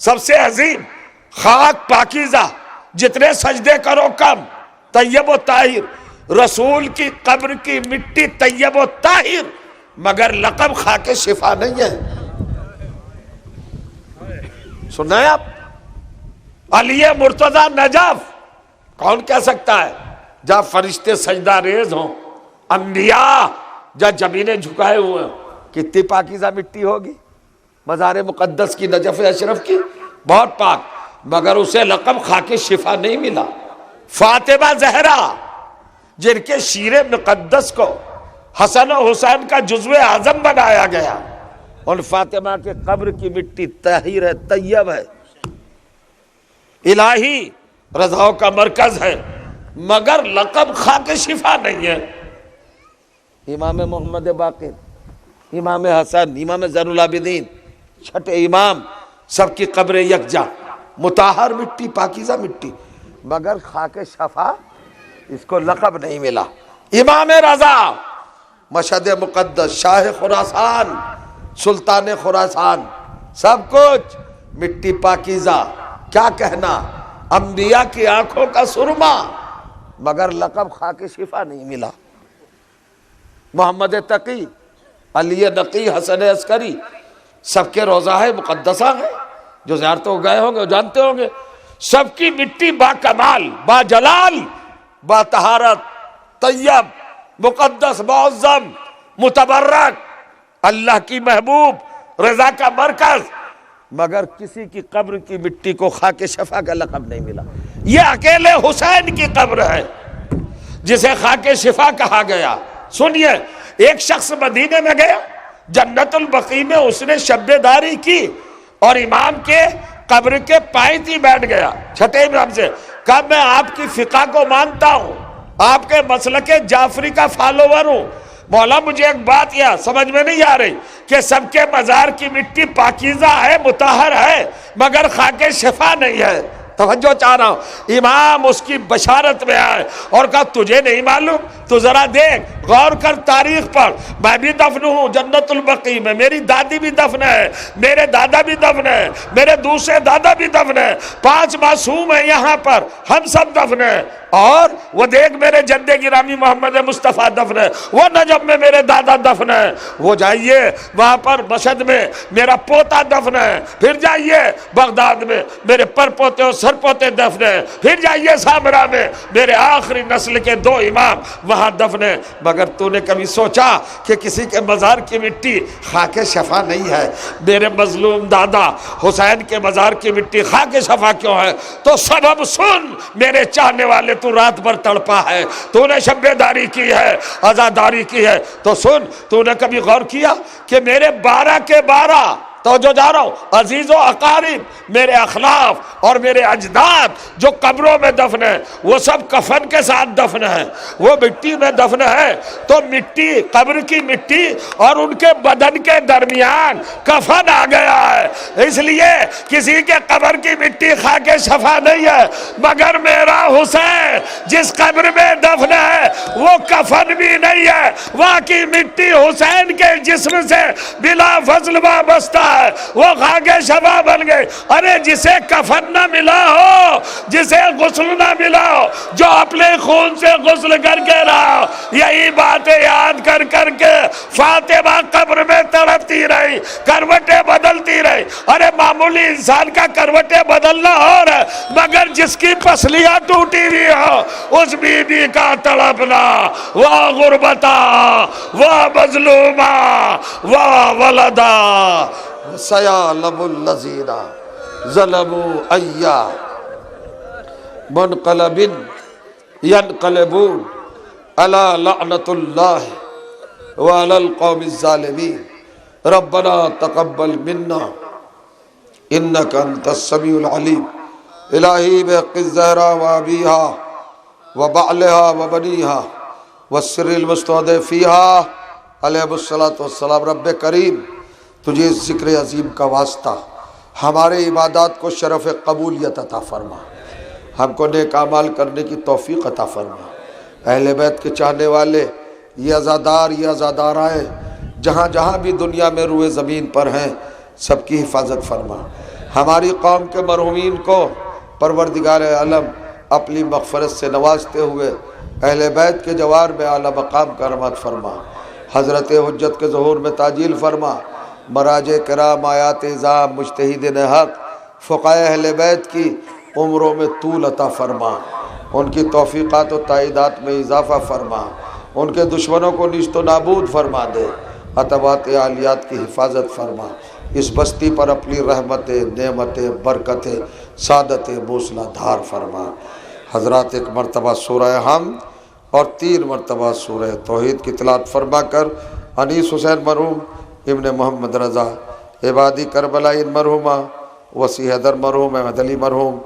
سب سے عظیم، خاک پاکیزہ، جتنے سجدے کرو کم، طیب و طاہر، رسول کی قبر کی مٹی طیب و طاہر، مگر لقب خاک شفا نہیں ہے۔ سنا ہے آپ؟ علی مرتضی نجف، کون کہہ سکتا ہے جہاں فرشتے سجدہ ریز ہوں، انبیاء جہاں زمینیں جھکائے ہوئے ہوں، کتنی پاکیزہ مٹی ہوگی مزار مقدس کی، نجف اشرف کی، بہت پاک، مگر اسے لقب خاک شفا نہیں ملا۔ فاطمہ زہرا جن کے شیر مقدس کو حسن و حسین کا جزو اعظم بنایا گیا، ان فاطمہ کے قبر کی مٹی طاہر ہے، طیب ہے، الہی رضاؤں کا مرکز ہے، مگر لقب خاک شفا نہیں ہے۔ امام محمد باقر، امام حسن، امام زین العابدین، چھٹے امام، سب کی قبر یکجا، مطہر مٹی، پاکیزہ مٹی، مگر خاک شفا اس کو لقب نہیں ملا۔ امام رضا مشہد مقدس، شاہ خراسان، سلطان خراسان، سب کچھ مٹی پاکیزہ، کیا کہنا، انبیاء کی آنکھوں کا سرما، مگر لقب خاک شفا نہیں ملا۔ محمد تقی، علی نقی، حسن عسکری، سب کے روضہ مقدسہ ہیں، جو زیارتوں گئے ہوں گے وہ جانتے ہوں گے، سب کی مٹی با کمال، با جلال، با طہارت، طیب، مقدس، معظم، متبرک، اللہ کی محبوب، رضا کا مرکز، مگر کسی کی قبر کی مٹی کو خاک شفا کا لقب نہیں ملا۔ یہ اکیلے حسین کی قبر ہے جسے خاک شفا کہا گیا۔ سنیے، ایک شخص مدینے میں گیا، جنت البقیع میں اس نے شب داری کی اور امام کے قبر کے پائیں بیٹھ گیا، چھٹے امام سے کہا میں آپ کی فقہ کو مانتا ہوں، آپ کے مسلک جعفری کا فالوور ہوں، مولا مجھے ایک بات یہ سمجھ میں نہیں آ رہی کہ سب کے مزار کی مٹی پاکیزہ ہے، مطہر ہے، مگر خاک شفا نہیں ہے۔ توجہ چاہ رہا ہوں۔ امام اس کی بشارت میں آئے اور کہا تجھے نہیں معلوم؟ تو ذرا دیکھ، غور کر تاریخ پر، میں بھی دفن ہوں جنت البقیع میں، میری دادی بھی دفن ہے، میرے دادا بھی دفن ہے، میرے دوسرے دادا بھی دفن ہے، 5 معصوم ہیں یہاں پر، ہم سب دفن ہیں، اور وہ دیکھ میرے جد گرامی محمد مصطفیٰ دفن ہے، وہ نجف میں میرے دادا دفن ہے، وہ جائیے وہاں پر مشہد میں میرا پوتا دفن ہے، پھر جائیے بغداد میں میرے پر پوتے اور سر پوتے دفن ہے، پھر جائیے سامرا میں میرے آخری نسل کے 2 امام وہاں دفن ہے، مگر تو نے کبھی سوچا کہ کسی کے مزار کی مٹی خاک شفا نہیں ہے؟ میرے مظلوم دادا حسین کے مزار کی مٹی خاک شفا کیوں ہے؟ تو سبب سن میرے چاہنے والے، تو رات بھر تڑپا ہے، تو نے شب داری کی ہے، عزاداری کی ہے، تو سن، تو نے کبھی غور کیا کہ میرے 12 کے 12 توجہ جا رہا ہوں، عزیز و اقارب، میرے اخلاف اور میرے اجداد جو قبروں میں دفن ہیں وہ سب کفن کے ساتھ دفن ہیں، وہ مٹی میں دفن ہے، تو مٹی، قبر کی مٹی اور ان کے بدن کے درمیان کفن آ گیا ہے، اس لیے کسی کے قبر کی مٹی خاک شفا نہیں ہے، مگر میرا حسین جس قبر میں دفن ہے وہ کفن بھی نہیں ہے، وہاں کی مٹی حسین کے جسم سے بلا فضل وابستہ ہے، وہ خاک شفا بن گئے۔ ارے جسے کفن نہ ملا ہو، جسے غسل نہ ملا ہو، جو اپنے خون سے غسل کر کے رہا ہو، یہی باتیں یاد کر کر کے فاطمہ قبر میں تڑپتی رہی، کروٹیں بدلتی رہی۔ ارے معمولی انسان کا کروٹیں بدلنا ہو رہا ہے، مگر جس کی پسلیاں ٹوٹی ہوئی ہو اس بی بی کا تڑپنا، وہ غربتا، وہ مظلومہ، وہ ولدا، سیعلم الذین ظلموا ایا منقلب ینقلبون علی لعنت اللہ وعلی القوم الظالمین ربنا تقبل منا انک انت السمیع العلیم۔ الہی بحق الزہرا و ابیہا و بعلہا و بنیہا والسر المستودع فیہا علیہ الصلاۃ والسلام۔ رب کریم، تجھے ذکر عظیم کا واسطہ ہمارے عبادات کو شرف قبولیت عطا فرما، ہم کو نیک اعمال کرنے کی توفیق عطا فرما۔ اہل بیت کے چاہنے والے، یہ عزادار، یہ عزادارائیں جہاں جہاں بھی دنیا میں روئے زمین پر ہیں، سب کی حفاظت فرما۔ ہماری قوم کے مرحومین کو پروردگار عالم اپنی مغفرت سے نوازتے ہوئے اہل بیت کے جوار میں اعلیٰ مقام کا رحمت فرما۔ حضرت حجت کے ظہور میں تعجیل فرما۔ مراجع کرام، آیات اعظام، مجتہدین حق، فقہائے اہل بیت کی عمروں میں طول عطا فرما، ان کی توفیقات و تائیدات میں اضافہ فرما، ان کے دشمنوں کو نیست و نابود فرما دے، عتبات عالیات کی حفاظت فرما، اس بستی پر اپنی رحمتیں، نعمتیں، برکتیں، سعادتیں موصلہ دھار فرما۔ حضرات ایک مرتبہ سورہ حمد اور 3 مرتبہ سورہ توحید کی تلاوت فرما کر انیس حسین مرحوم، ابن محمد رضا، عبادی کربلائی مرحومہ، وسیع حیدر مرحوم، احمد علی مرحوم،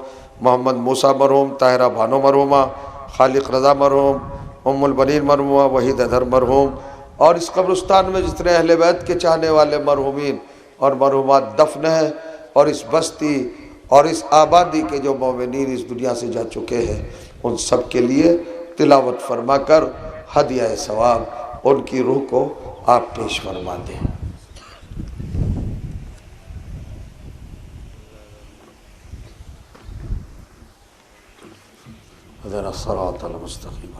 محمد موسیٰ مرحوم، طاہرہ بانو مرحومہ، خالق رضا مرحوم، ام البنین مرحومہ، وحید حیدر مرحوم، اور اس قبرستان میں جتنے اہل بیت کے چاہنے والے مرحومین اور مرحومات دفن ہیں، اور اس بستی اور اس آبادی کے جو مومنین اس دنیا سے جا چکے ہیں، ان سب کے لیے تلاوت فرما کر ہدیہ ثواب ان کی روح کو آپ پیش فرما دیں۔ اهدنا الصراط المستقيم